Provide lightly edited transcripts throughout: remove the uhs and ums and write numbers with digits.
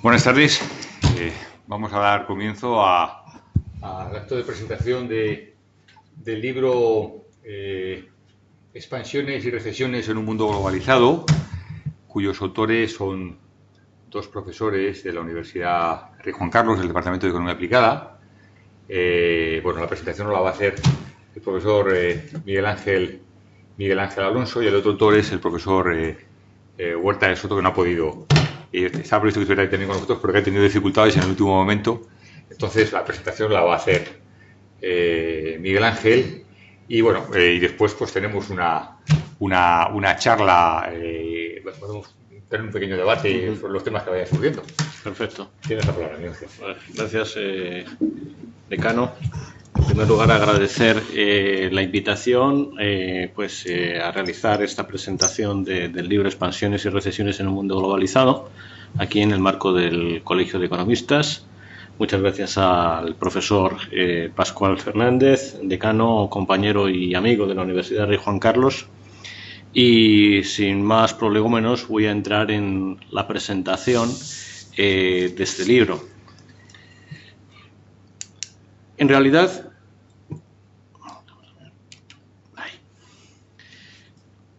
Buenas tardes. Vamos a dar comienzo al acto de presentación del libro Expansiones y recesiones en un mundo globalizado, cuyos autores son dos profesores de la Universidad Rey Juan Carlos, del Departamento de Economía Aplicada. La presentación la va a hacer el profesor Miguel Ángel Alonso, y el otro autor es el profesor Huerta de Soto, que no ha podido. Estaba previsto que estuviera también con nosotros, pero que ha tenido dificultades en el último momento. Entonces la presentación la va a hacer Miguel Ángel, y después pues tenemos una charla, podemos tener un pequeño debate sobre los temas que vayan surgiendo. Perfecto. Tienes la palabra, Miguel Ángel. Gracias, decano. En primer lugar, agradecer la invitación a realizar esta presentación del libro Expansiones y recesiones en un mundo globalizado, aquí en el marco del Colegio de Economistas. Muchas gracias al profesor Pascual Fernández, decano, compañero y amigo de la Universidad Rey Juan Carlos. Y sin más prolegómenos voy a entrar en la presentación de este libro. En realidad,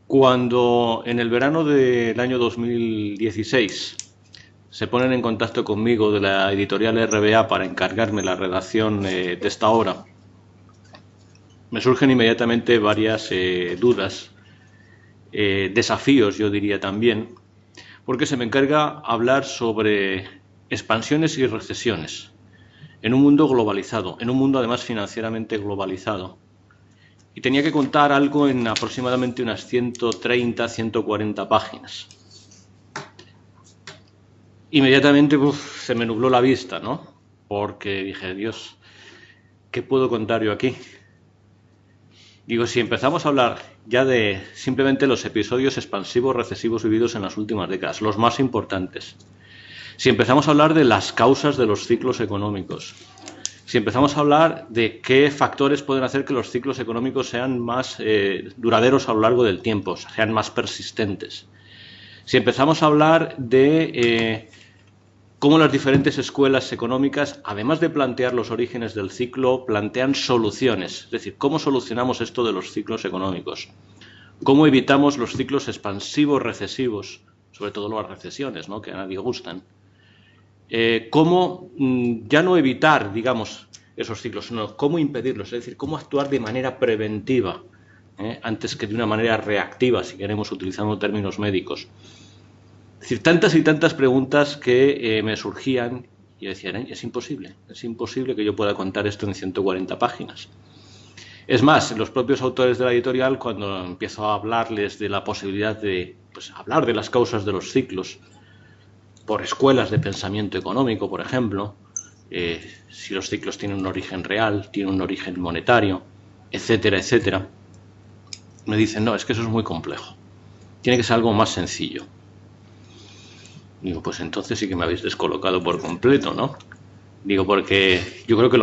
cuando en el verano del año 2016 se ponen en contacto conmigo de la editorial RBA para encargarme la redacción de esta obra, me surgen inmediatamente varias dudas, desafíos, yo diría también, porque se me encarga hablar sobre expansiones y recesiones en un mundo globalizado, en un mundo además financieramente globalizado. Y tenía que contar algo en aproximadamente unas 130, 140 páginas. Inmediatamente se me nubló la vista, ¿no? Porque dije, Dios, ¿qué puedo contar yo aquí? Digo, si empezamos a hablar ya de simplemente los episodios expansivos recesivos vividos en las últimas décadas, los más importantes, si empezamos a hablar de las causas de los ciclos económicos, si empezamos a hablar de qué factores pueden hacer que los ciclos económicos sean más duraderos a lo largo del tiempo, sean más persistentes, si empezamos a hablar de cómo las diferentes escuelas económicas, además de plantear los orígenes del ciclo, plantean soluciones, es decir, cómo solucionamos esto de los ciclos económicos, cómo evitamos los ciclos expansivos recesivos, sobre todo las recesiones, ¿no?, que a nadie gustan. Cómo ya no evitar, digamos, esos ciclos, sino cómo impedirlos, es decir, cómo actuar de manera preventiva, antes que de una manera reactiva, si queremos, utilizando términos médicos. Es decir, tantas y tantas preguntas que me surgían y decían, es imposible que yo pueda contar esto en 140 páginas. Es más, los propios autores de la editorial, cuando empiezo a hablarles de la posibilidad de hablar de las causas de los ciclos, por escuelas de pensamiento económico, por ejemplo, si los ciclos tienen un origen real, tienen un origen monetario, etcétera, etcétera, me dicen, no, es que eso es muy complejo, tiene que ser algo más sencillo. Digo, pues entonces sí que me habéis descolocado por completo, ¿no? Digo, porque yo creo que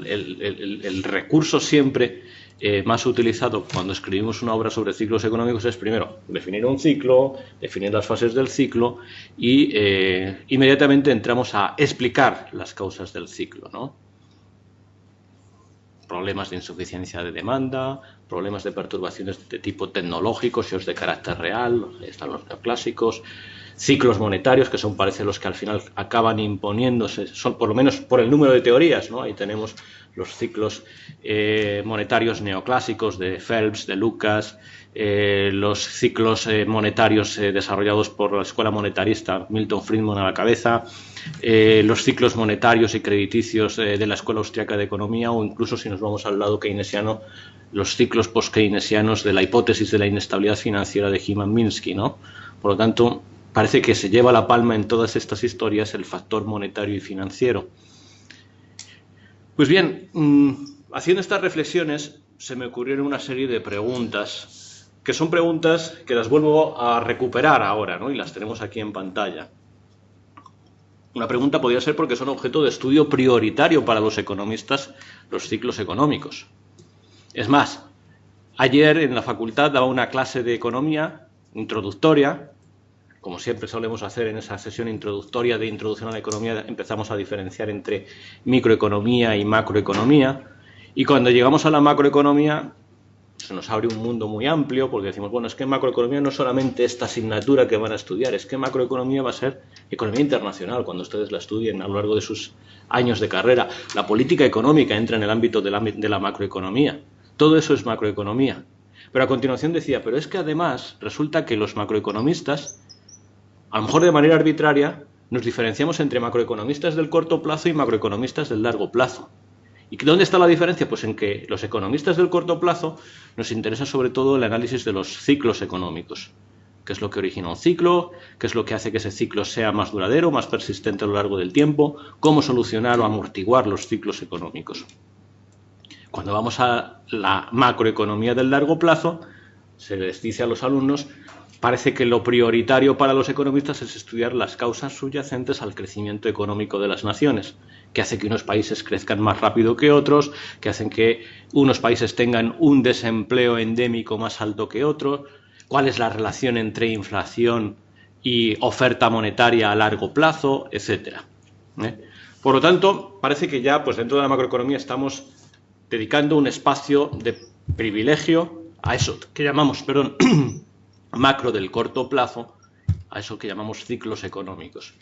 el recurso siempre más utilizado cuando escribimos una obra sobre ciclos económicos es, primero, definir un ciclo, definir las fases del ciclo y inmediatamente entramos a explicar las causas del ciclo, ¿no? Problemas de insuficiencia de demanda, problemas de perturbaciones de tipo tecnológico, si es de carácter real, están los neoclásicos, ciclos monetarios, que son, parece, los que al final acaban imponiéndose, son por lo menos por el número de teorías, ¿no? Ahí tenemos los ciclos monetarios neoclásicos de Phelps, de Lucas, los ciclos monetarios desarrollados por la escuela monetarista, Milton Friedman a la cabeza, los ciclos monetarios y crediticios de la escuela austriaca de economía, o incluso, si nos vamos al lado keynesiano, los ciclos post-keynesianos de la hipótesis de la inestabilidad financiera de Hyman-Minsky, ¿no? Por lo tanto, parece que se lleva la palma en todas estas historias el factor monetario y financiero. Pues bien, haciendo estas reflexiones se me ocurrieron una serie de preguntas, que son preguntas que las vuelvo a recuperar ahora, ¿no? Y las tenemos aquí en pantalla. Una pregunta podría ser porque son objeto de estudio prioritario para los economistas los ciclos económicos. Es más, ayer en la facultad daba una clase de economía introductoria como siempre solemos hacer en esa sesión introductoria de introducción a la economía, empezamos a diferenciar entre microeconomía y macroeconomía. Y cuando llegamos a la macroeconomía, se nos abre un mundo muy amplio, porque decimos, bueno, es que macroeconomía no es solamente esta asignatura que van a estudiar, es que macroeconomía va a ser economía internacional cuando ustedes la estudien a lo largo de sus años de carrera. La política económica entra en el ámbito de la macroeconomía. Todo eso es macroeconomía. Pero a continuación decía, pero es que además resulta que los macroeconomistas, a lo mejor de manera arbitraria, nos diferenciamos entre macroeconomistas del corto plazo y macroeconomistas del largo plazo. ¿Y dónde está la diferencia? Pues en que los economistas del corto plazo nos interesa sobre todo el análisis de los ciclos económicos. ¿Qué es lo que origina un ciclo? ¿Qué es lo que hace que ese ciclo sea más duradero, más persistente a lo largo del tiempo? ¿Cómo solucionar o amortiguar los ciclos económicos? Cuando vamos a la macroeconomía del largo plazo, se les dice a los alumnos, parece que lo prioritario para los economistas es estudiar las causas subyacentes al crecimiento económico de las naciones, que hace que unos países crezcan más rápido que otros, que hacen que unos países tengan un desempleo endémico más alto que otros, cuál es la relación entre inflación y oferta monetaria a largo plazo, etcétera. Por lo tanto, parece que ya pues dentro de la macroeconomía estamos dedicando un espacio de privilegio a eso que llamamos, macro del corto plazo, a eso que llamamos ciclos económicos.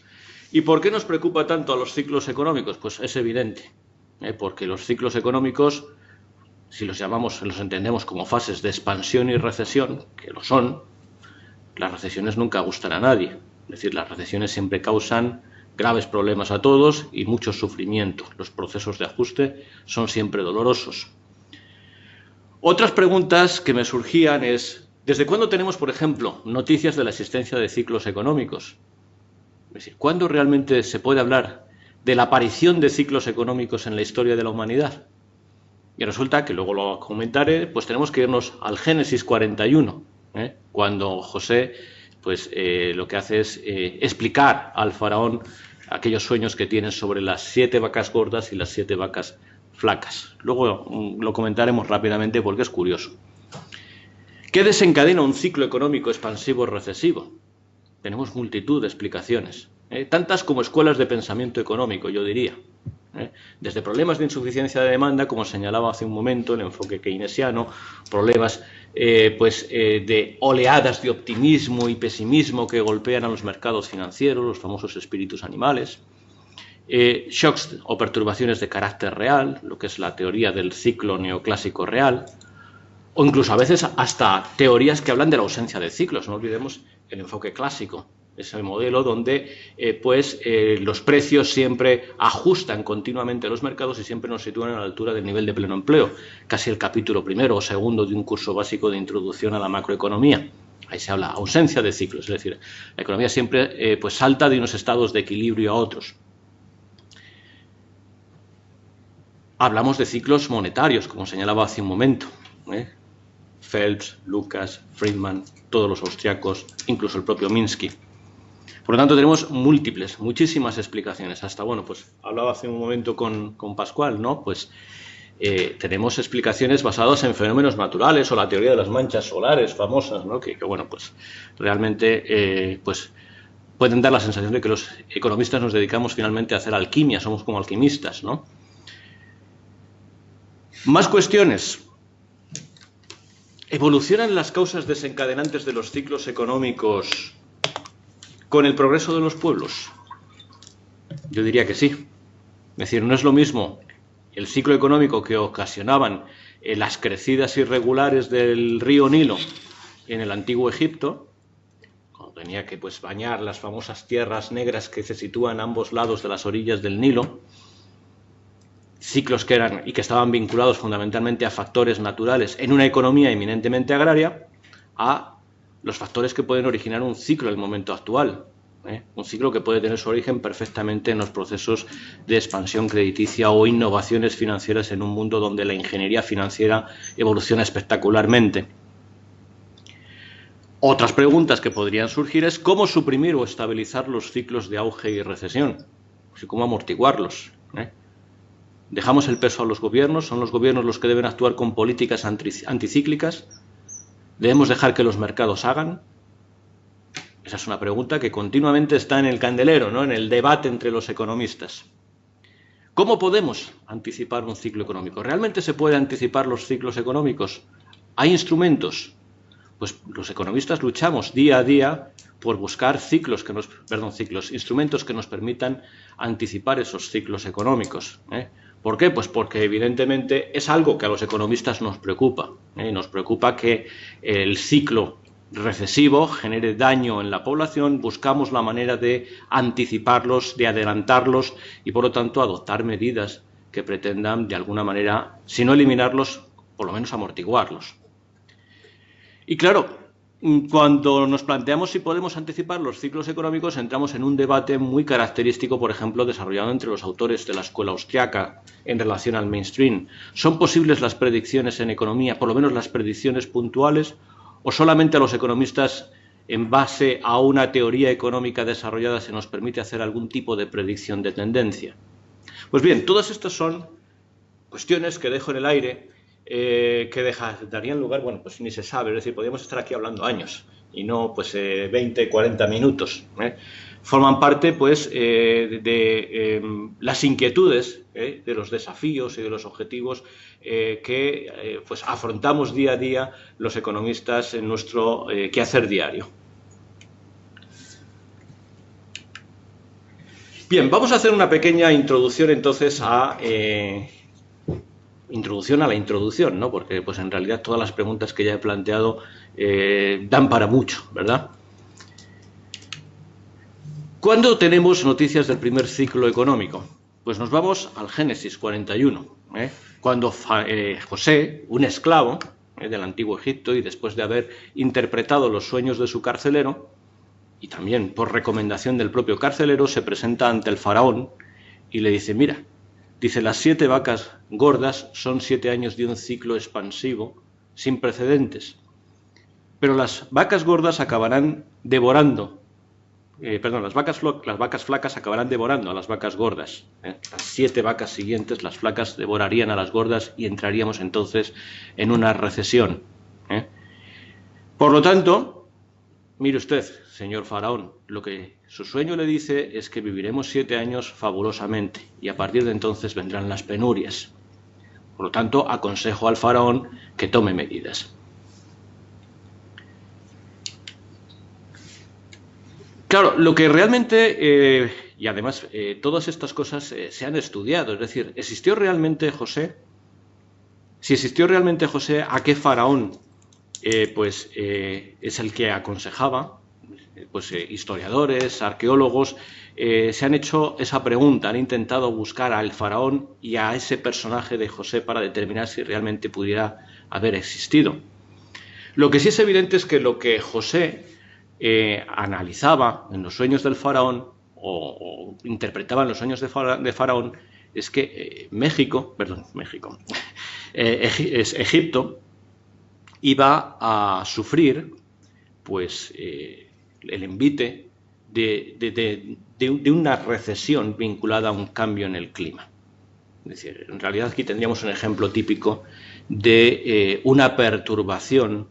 ¿Y por qué nos preocupa tanto a los ciclos económicos? Pues es evidente, porque los ciclos económicos, si los entendemos como fases de expansión y recesión, que lo son, las recesiones nunca gustan a nadie. Es decir, las recesiones siempre causan graves problemas a todos y mucho sufrimiento. Los procesos de ajuste son siempre dolorosos. Otras preguntas que me surgían es, ¿desde cuándo tenemos, por ejemplo, noticias de la existencia de ciclos económicos? Es decir, ¿cuándo realmente se puede hablar de la aparición de ciclos económicos en la historia de la humanidad? Y resulta que, luego lo comentaré, pues tenemos que irnos al Génesis 41, cuando José lo que hace es explicar al faraón aquellos sueños que tienen sobre las 7 vacas gordas y las 7 vacas flacas. Luego lo comentaremos rápidamente porque es curioso. ¿Qué desencadena un ciclo económico expansivo o recesivo? Tenemos multitud de explicaciones, tantas como escuelas de pensamiento económico, yo diría. Desde problemas de insuficiencia de demanda, como señalaba hace un momento el enfoque keynesiano, problemas de oleadas de optimismo y pesimismo que golpean a los mercados financieros, los famosos espíritus animales, shocks o perturbaciones de carácter real, lo que es la teoría del ciclo neoclásico real, o incluso a veces hasta teorías que hablan de la ausencia de ciclos. No olvidemos el enfoque clásico. Es el modelo donde los precios siempre ajustan continuamente los mercados y siempre nos sitúan a la altura del nivel de pleno empleo. Casi el capítulo primero o segundo de un curso básico de introducción a la macroeconomía. Ahí se habla ausencia de ciclos, es decir, la economía siempre salta de unos estados de equilibrio a otros. Hablamos de ciclos monetarios, como señalaba hace un momento. Phelps, Lucas, Friedman, todos los austriacos, incluso el propio Minsky. Por lo tanto, tenemos muchísimas explicaciones. Hasta, hablaba hace un momento con Pascual, ¿no? Tenemos explicaciones basadas en fenómenos naturales o la teoría de las manchas solares famosas, ¿no? Que realmente pueden dar la sensación de que los economistas nos dedicamos finalmente a hacer alquimia, somos como alquimistas, ¿no? Más cuestiones. ¿Evolucionan las causas desencadenantes de los ciclos económicos con el progreso de los pueblos? Yo diría que sí. Es decir, no es lo mismo el ciclo económico que ocasionaban las crecidas irregulares del río Nilo en el antiguo Egipto, cuando tenía que bañar las famosas tierras negras que se sitúan a ambos lados de las orillas del Nilo, ciclos que eran y que estaban vinculados fundamentalmente a factores naturales en una economía eminentemente agraria, a los factores que pueden originar un ciclo en el momento actual. Un ciclo que puede tener su origen perfectamente en los procesos de expansión crediticia o innovaciones financieras en un mundo donde la ingeniería financiera evoluciona espectacularmente. Otras preguntas que podrían surgir es cómo suprimir o estabilizar los ciclos de auge y recesión, cómo amortiguarlos. ¿Dejamos el peso a los gobiernos? ¿Son los gobiernos los que deben actuar con políticas anticíclicas? ¿Debemos dejar que los mercados hagan? Esa es una pregunta que continuamente está en el candelero, ¿no?, en el debate entre los economistas. ¿Cómo podemos anticipar un ciclo económico? ¿Realmente se puede anticipar los ciclos económicos? ¿Hay instrumentos? Pues los economistas luchamos día a día por buscar instrumentos que nos permitan anticipar esos ciclos económicos, ¿eh? ¿Por qué? Pues porque evidentemente es algo que a los economistas nos preocupa, ¿eh? Nos preocupa que el ciclo recesivo genere daño en la población, buscamos la manera de anticiparlos, de adelantarlos y por lo tanto adoptar medidas que pretendan de alguna manera, si no eliminarlos, por lo menos amortiguarlos. Y claro, cuando nos planteamos si podemos anticipar los ciclos económicos, entramos en un debate muy característico, por ejemplo, desarrollado entre los autores de la escuela austriaca en relación al mainstream. ¿Son posibles las predicciones en economía, por lo menos las predicciones puntuales, o solamente a los economistas, en base a una teoría económica desarrollada, se nos permite hacer algún tipo de predicción de tendencia? Pues bien, todas estas son cuestiones que dejo en el aire, que darían lugar, bueno, pues ni se sabe, es decir, podríamos estar aquí hablando años y no pues 20, 40 minutos. Forman parte pues de las inquietudes, de los desafíos y de los objetivos que pues afrontamos día a día los economistas en nuestro quehacer diario. Bien, vamos a hacer una pequeña introducción entonces a la introducción, ¿no? Porque pues en realidad todas las preguntas que ya he planteado dan para mucho, ¿verdad? ¿Cuándo tenemos noticias del primer ciclo económico? Pues nos vamos al Génesis 41, cuando José, un esclavo del antiguo Egipto, y después de haber interpretado los sueños de su carcelero, y también por recomendación del propio carcelero, se presenta ante el faraón y le dice: mira, dice, las 7 vacas gordas son 7 años de un ciclo expansivo sin precedentes, pero las vacas gordas acabarán devorando, las vacas flacas acabarán devorando a las vacas gordas. Las 7 vacas siguientes, las flacas, devorarían a las gordas y entraríamos entonces en una recesión. Por lo tanto, mire usted, señor faraón, lo que su sueño le dice es que viviremos 7 años fabulosamente y a partir de entonces vendrán las penurias. Por lo tanto, aconsejo al faraón que tome medidas. Claro, lo que realmente, y además todas estas cosas se han estudiado, es decir, ¿existió realmente José? Si existió realmente José, ¿a qué faraón es el que aconsejaba? Pues historiadores, arqueólogos se han hecho esa pregunta, han intentado buscar al faraón y a ese personaje de José para determinar si realmente pudiera haber existido. Lo que sí es evidente es que lo que José analizaba en los sueños del faraón o interpretaba en los sueños de faraón es que Egipto iba a sufrir pues el envite de una recesión vinculada a un cambio en el clima. Es decir, en realidad aquí tendríamos un ejemplo típico de una perturbación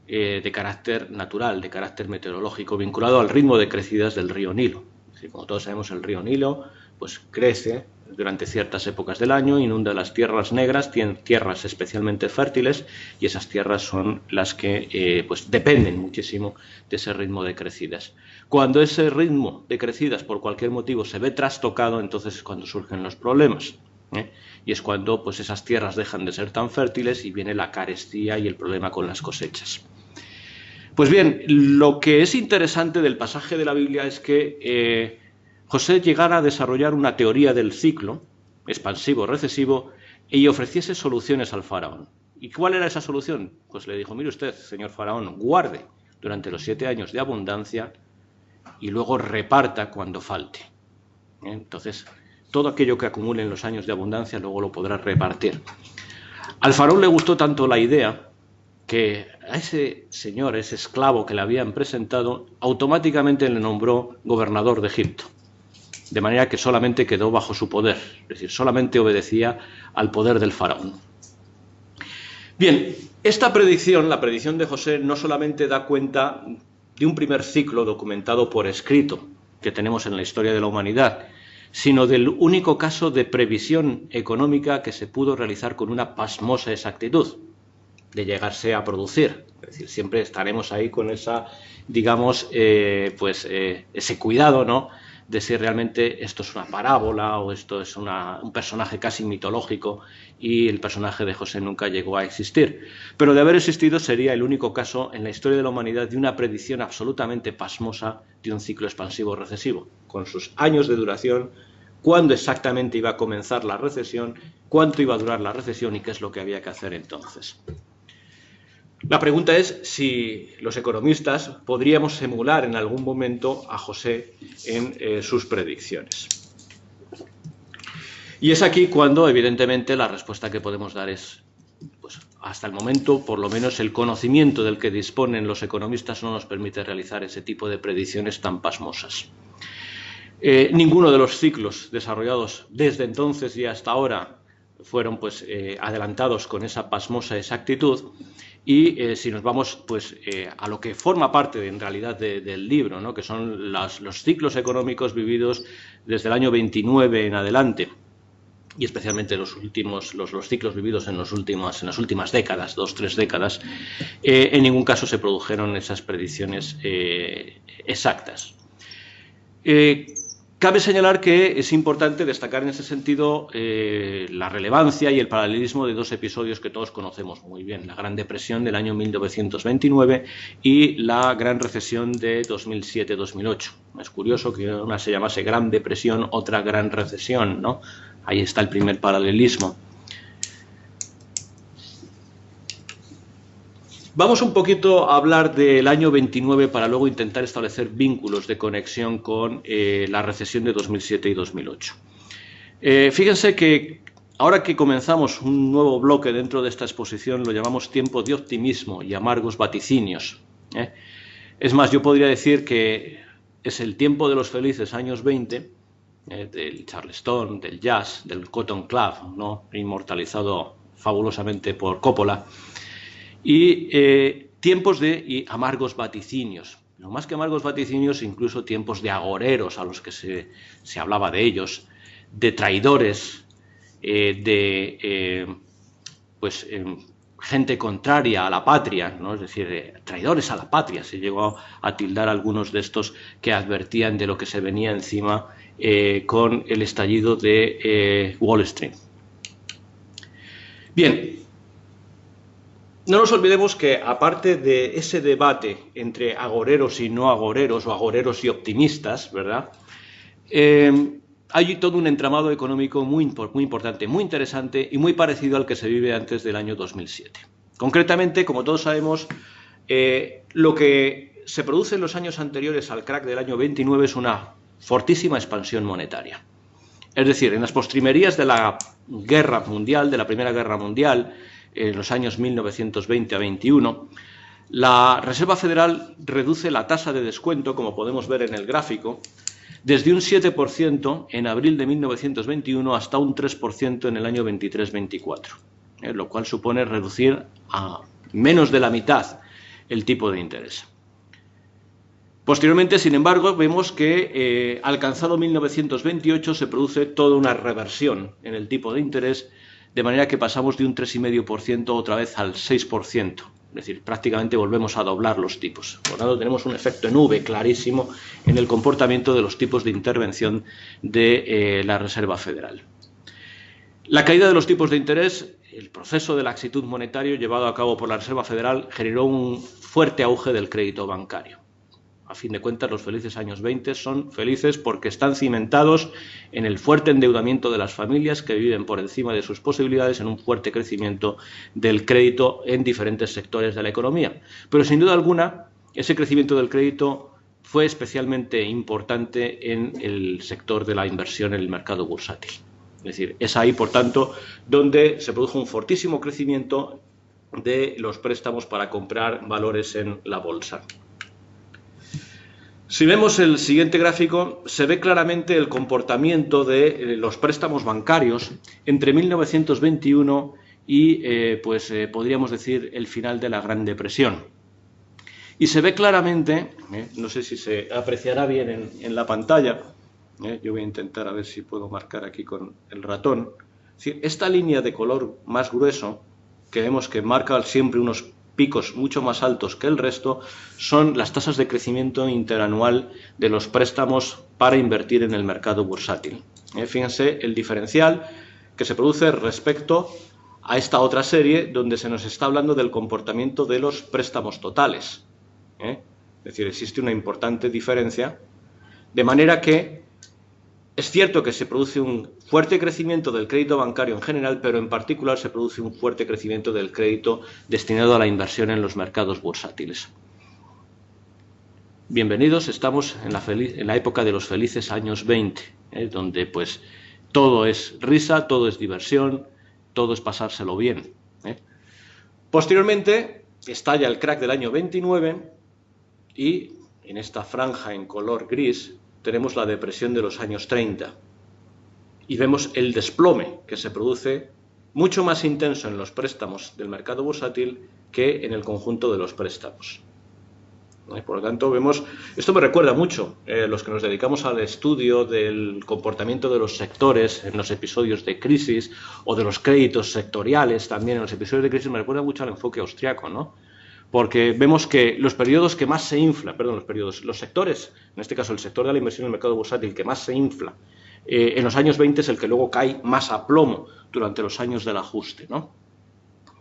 de carácter natural, de carácter meteorológico, vinculado al ritmo de crecidas del río Nilo. Es decir, como todos sabemos, el río Nilo pues crece durante ciertas épocas del año, inunda las tierras negras, tienen tierras especialmente fértiles y esas tierras son las que pues dependen muchísimo de ese ritmo de crecidas. Cuando ese ritmo de crecidas por cualquier motivo se ve trastocado, entonces es cuando surgen los problemas. Y es cuando pues esas tierras dejan de ser tan fértiles y viene la carestía y el problema con las cosechas. Pues bien, lo que es interesante del pasaje de la Biblia es que José llegara a desarrollar una teoría del ciclo expansivo-recesivo y ofreciese soluciones al faraón. ¿Y cuál era esa solución? Pues le dijo: mire usted, señor faraón, guarde durante los 7 años de abundancia y luego reparta cuando falte. Entonces, todo aquello que acumule en los años de abundancia luego lo podrá repartir. Al faraón le gustó tanto la idea que a ese señor, ese esclavo que le habían presentado, automáticamente le nombró gobernador de Egipto. De manera que solamente quedó bajo su poder, es decir, solamente obedecía al poder del faraón. Bien, esta predicción, la predicción de José, no solamente da cuenta de un primer ciclo documentado por escrito que tenemos en la historia de la humanidad, sino del único caso de previsión económica que se pudo realizar con una pasmosa exactitud de llegarse a producir. Es decir, siempre estaremos ahí con esa, digamos, ese cuidado, ¿no?, de si realmente esto es una parábola o esto es un personaje casi mitológico y el personaje de José nunca llegó a existir. Pero de haber existido sería el único caso en la historia de la humanidad de una predicción absolutamente pasmosa de un ciclo expansivo recesivo, con sus años de duración, cuándo exactamente iba a comenzar la recesión, cuánto iba a durar la recesión y qué es lo que había que hacer entonces. La pregunta es si los economistas podríamos emular en algún momento a José en sus predicciones. Y es aquí cuando, evidentemente, la respuesta que podemos dar es, pues, hasta el momento, por lo menos el conocimiento del que disponen los economistas no nos permite realizar ese tipo de predicciones tan pasmosas. Ninguno de los ciclos desarrollados desde entonces y hasta ahora fueron, pues, adelantados con esa pasmosa exactitud. Y si nos vamos, pues, a lo que forma parte en realidad del libro, ¿no?, que son los ciclos económicos vividos desde el año 29 en adelante, y especialmente los ciclos vividos en las últimas décadas, 2-3 décadas, en ningún caso se produjeron esas predicciones exactas. Cabe señalar que es importante destacar en ese sentido la relevancia y el paralelismo de dos episodios que todos conocemos muy bien: la Gran Depresión del año 1929 y la Gran Recesión de 2007-2008. Es curioso que una se llamase Gran Depresión, otra Gran Recesión, ¿no? Ahí está el primer paralelismo. Vamos un poquito a hablar del año 29 para luego intentar establecer vínculos de conexión con la recesión de 2007 y 2008. Fíjense que ahora que comenzamos un nuevo bloque dentro de esta exposición, lo llamamos tiempo de optimismo y amargos vaticinios. Es más, yo podría decir que es el tiempo de los felices años 20, del Charleston, del jazz, del Cotton Club, ¿no?, inmortalizado fabulosamente por Coppola, y tiempos de amargos vaticinios, no más que amargos vaticinios, incluso tiempos de agoreros a los que se hablaba de ellos, de traidores, gente contraria a la patria, ¿no?, es decir, traidores a la patria. Se llegó a tildar a algunos de estos que advertían de lo que se venía encima con el estallido de Wall Street. Bien. No nos olvidemos que, aparte de ese debate entre agoreros y no agoreros, o agoreros y optimistas, ¿verdad?, hay todo un entramado económico muy importante, muy interesante y muy parecido al que se vive antes del año 2007. Concretamente, como todos sabemos, lo que se produce en los años anteriores al crack del año 29 es una fortísima expansión monetaria. Es decir, en las postrimerías de la guerra mundial, de la Primera Guerra Mundial, en los años 1920 a 21, la Reserva Federal reduce la tasa de descuento, como podemos ver en el gráfico, desde un 7% en abril de 1921 hasta un 3% en el año 23-24, lo cual supone reducir a menos de la mitad el tipo de interés. Posteriormente, sin embargo, vemos que alcanzado 1928 se produce toda una reversión en el tipo de interés, de manera que pasamos de un 3,5% otra vez al 6%. Es decir, prácticamente volvemos a doblar los tipos. Por lo tanto, tenemos un efecto nube clarísimo en el comportamiento de los tipos de intervención de la Reserva Federal. La caída de los tipos de interés, el proceso de laxitud monetario llevado a cabo por la Reserva Federal, generó un fuerte auge del crédito bancario. A fin de cuentas, los felices años 20 son felices porque están cimentados en el fuerte endeudamiento de las familias que viven por encima de sus posibilidades, en un fuerte crecimiento del crédito en diferentes sectores de la economía. Pero sin duda alguna, ese crecimiento del crédito fue especialmente importante en el sector de la inversión en el mercado bursátil. Es decir, es ahí, por tanto, donde se produjo un fortísimo crecimiento de los préstamos para comprar valores en la bolsa. Si vemos el siguiente gráfico, se ve claramente el comportamiento de los préstamos bancarios entre 1921 y, podríamos decir, el final de la Gran Depresión. Y se ve claramente, no sé si se apreciará bien en la pantalla, yo voy a intentar a ver si puedo marcar aquí con el ratón. Es decir, esta línea de color más grueso, que vemos que marca siempre unos picos mucho más altos que el resto, son las tasas de crecimiento interanual de los préstamos para invertir en el mercado bursátil. Fíjense el diferencial que se produce respecto a esta otra serie donde se nos está hablando del comportamiento de los préstamos totales. Es decir, existe una importante diferencia, de manera que es cierto que se produce un fuerte crecimiento del crédito bancario en general, pero en particular se produce un fuerte crecimiento del crédito destinado a la inversión en los mercados bursátiles. Bienvenidos, estamos en la época de los felices años 20, donde pues todo es risa, todo es diversión, todo es pasárselo bien. Posteriormente estalla el crack del año 29 y en esta franja en color gris tenemos la depresión de los años 30 y vemos el desplome que se produce mucho más intenso en los préstamos del mercado bursátil que en el conjunto de los préstamos. Por lo tanto, vemos, esto me recuerda mucho, los que nos dedicamos al estudio del comportamiento de los sectores en los episodios de crisis o de los créditos sectoriales también en los episodios de crisis, me recuerda mucho al enfoque austriaco, ¿no? Porque vemos que los periodos que más se infla, los sectores, en este caso el sector de la inversión en el mercado bursátil que más se infla, en los años 20 es el que luego cae más a plomo durante los años del ajuste, ¿no?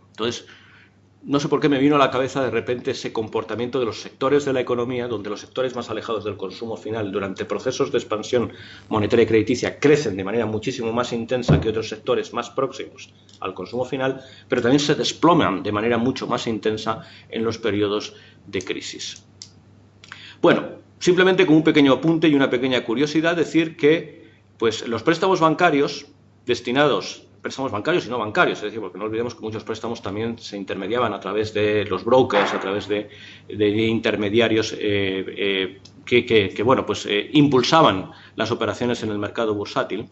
Entonces, no sé por qué me vino a la cabeza de repente ese comportamiento de los sectores de la economía, donde los sectores más alejados del consumo final durante procesos de expansión monetaria y crediticia crecen de manera muchísimo más intensa que otros sectores más próximos al consumo final, pero también se desploman de manera mucho más intensa en los periodos de crisis. Bueno, simplemente con un pequeño apunte y una pequeña curiosidad, decir que pues, los préstamos bancarios destinados préstamos bancarios y no bancarios, es decir, porque no olvidemos que muchos préstamos también se intermediaban a través de los brokers, a través de intermediarios que bueno, pues, impulsaban las operaciones en el mercado bursátil.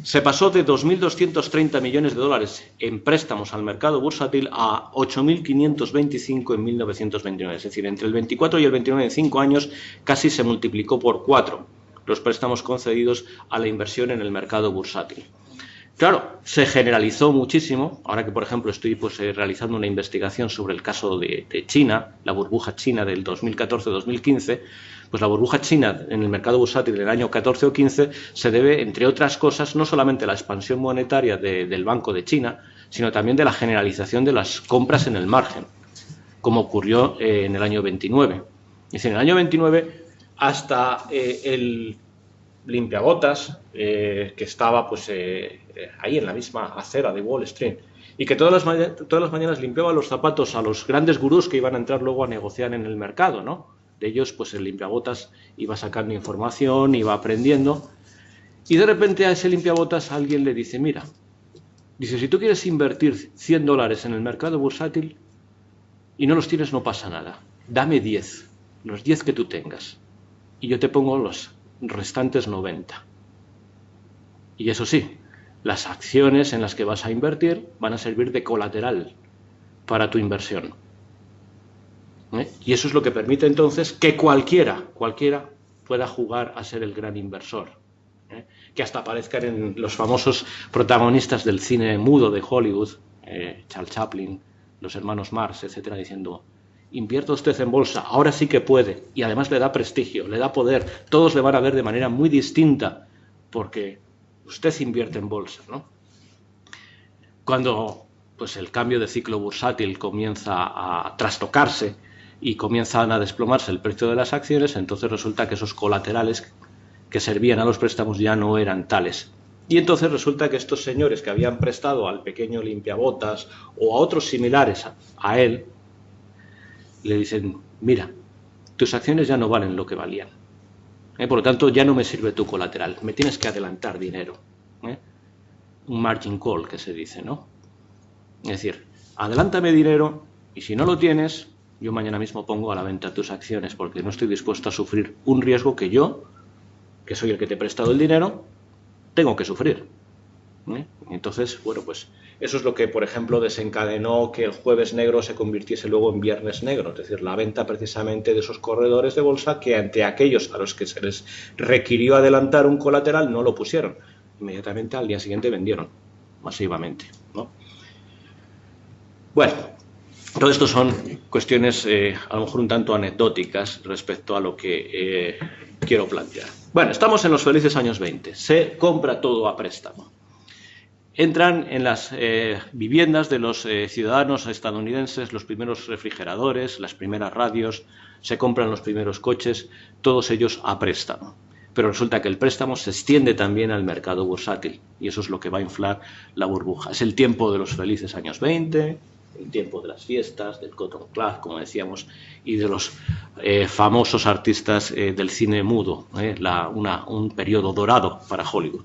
Se pasó de 2.230 millones de dólares en préstamos al mercado bursátil a 8.525 en 1929, es decir, entre el 24 y el 29, en 5 años, casi se multiplicó por 4 los préstamos concedidos a la inversión en el mercado bursátil. Claro, se generalizó muchísimo, ahora que por ejemplo estoy pues, realizando una investigación sobre el caso de China, la burbuja china del 2014-2015, pues la burbuja china en el mercado bursátil del año 14 o 15 se debe, entre otras cosas, no solamente a la expansión monetaria del Banco de China, sino también de la generalización de las compras en el margen, como ocurrió en el año 29. Es decir, en el año 29 hasta el limpiabotas que estaba pues ahí en la misma acera de Wall Street y que todas las mañanas limpiaba los zapatos a los grandes gurús que iban a entrar luego a negociar en el mercado, ¿no? De ellos pues el limpiabotas iba sacando información, iba aprendiendo y de repente a ese limpiabotas alguien le dice, mira, dice, si tú quieres invertir $100 en el mercado bursátil y no los tienes no pasa nada, dame 10, los 10 que tú tengas y yo te pongo los restantes 90. Y eso sí, las acciones en las que vas a invertir van a servir de colateral para tu inversión. Y eso es lo que permite entonces que cualquiera pueda jugar a ser el gran inversor. Que hasta aparezcan en los famosos protagonistas del cine mudo de Hollywood, Charles Chaplin, los hermanos Marx, etcétera, diciendo: invierta usted en bolsa, ahora sí que puede, y además le da prestigio, le da poder, todos le van a ver de manera muy distinta, porque usted invierte en bolsa, ¿no? Cuando pues, el cambio de ciclo bursátil comienza a trastocarse y comienzan a desplomarse el precio de las acciones, entonces resulta que esos colaterales que servían a los préstamos ya no eran tales. Y entonces resulta que estos señores que habían prestado al pequeño limpiabotas o a otros similares a él, le dicen, mira, tus acciones ya no valen lo que valían. Por lo tanto, ya no me sirve tu colateral, me tienes que adelantar dinero. Un margin call, que se dice, ¿no? Es decir, adelántame dinero y si no lo tienes, yo mañana mismo pongo a la venta tus acciones porque no estoy dispuesto a sufrir un riesgo que yo, que soy el que te he prestado el dinero, tengo que sufrir. Entonces, bueno, pues eso es lo que, por ejemplo, desencadenó que el jueves negro se convirtiese luego en viernes negro, es decir, la venta precisamente de esos corredores de bolsa que ante aquellos a los que se les requirió adelantar un colateral no lo pusieron. Inmediatamente al día siguiente vendieron masivamente, ¿no? Bueno, todo esto son cuestiones a lo mejor un tanto anecdóticas respecto a lo que quiero plantear. Bueno, estamos en los felices años 20, se compra todo a préstamo. Entran en las viviendas de los ciudadanos estadounidenses los primeros refrigeradores, las primeras radios, se compran los primeros coches, todos ellos a préstamo. Pero resulta que el préstamo se extiende también al mercado bursátil y eso es lo que va a inflar la burbuja. Es el tiempo de los felices años 20, el tiempo de las fiestas, del Cotton Club, como decíamos, y de los famosos artistas del cine mudo, un periodo dorado para Hollywood.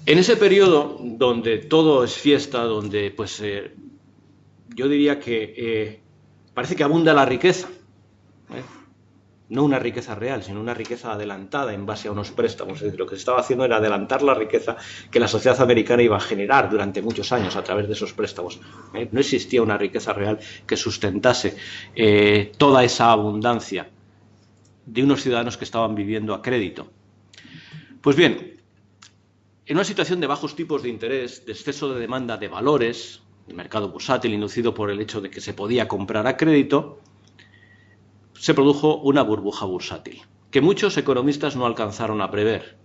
En ese periodo donde todo es fiesta, donde pues yo diría que parece que abunda la riqueza, no una riqueza real, sino una riqueza adelantada en base a unos préstamos. Es decir, lo que se estaba haciendo era adelantar la riqueza que la sociedad americana iba a generar durante muchos años a través de esos préstamos. No existía una riqueza real que sustentase toda esa abundancia de unos ciudadanos que estaban viviendo a crédito. Pues bien, en una situación de bajos tipos de interés, de exceso de demanda de valores, el mercado bursátil inducido por el hecho de que se podía comprar a crédito, se produjo una burbuja bursátil, que muchos economistas no alcanzaron a prever.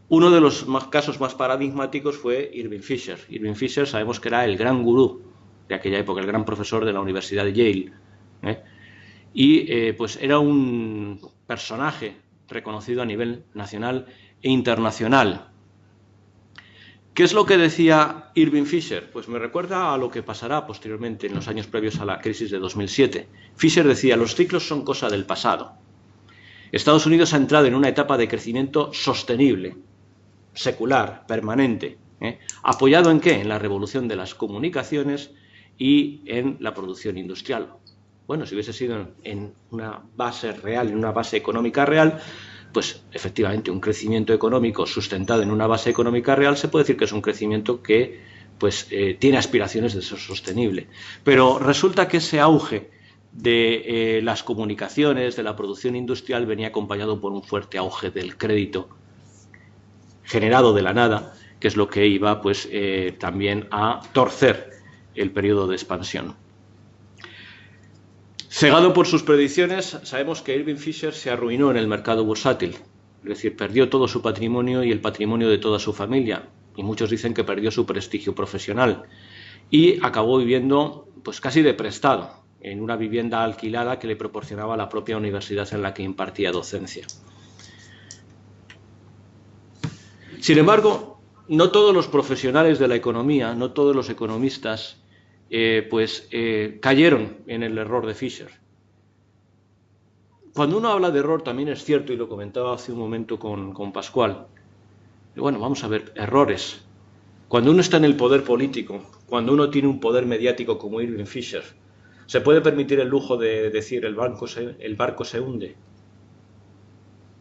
Uno de los casos más paradigmáticos fue Irving Fisher. Irving Fisher sabemos que era el gran gurú de aquella época, el gran profesor de la Universidad de Yale. Y pues era un personaje reconocido a nivel nacional e internacional. ¿Qué es lo que decía Irving Fisher? Pues me recuerda a lo que pasará posteriormente en los años previos a la crisis de 2007. Fisher decía, los ciclos son cosa del pasado. Estados Unidos ha entrado en una etapa de crecimiento sostenible, secular, permanente. ¿Apoyado en qué? En la revolución de las comunicaciones y en la producción industrial. Bueno, si hubiese sido en una base real, en una base económica real, pues efectivamente un crecimiento económico sustentado en una base económica real se puede decir que es un crecimiento que pues tiene aspiraciones de ser sostenible. Pero resulta que ese auge de las comunicaciones, de la producción industrial, venía acompañado por un fuerte auge del crédito generado de la nada, que es lo que iba pues también a torcer el periodo de expansión. Cegado por sus predicciones, sabemos que Irving Fisher se arruinó en el mercado bursátil, es decir, perdió todo su patrimonio y el patrimonio de toda su familia, y muchos dicen que perdió su prestigio profesional, y acabó viviendo pues casi de prestado, en una vivienda alquilada que le proporcionaba la propia universidad en la que impartía docencia. Sin embargo, no todos los profesionales de la economía, no todos los economistas, cayeron en el error de Fisher. Cuando uno habla de error también es cierto, y lo comentaba hace un momento con Pascual, bueno, vamos a ver, errores. Cuando uno está en el poder político, cuando uno tiene un poder mediático como Irving Fisher, ¿se puede permitir el lujo de decir el barco se hunde?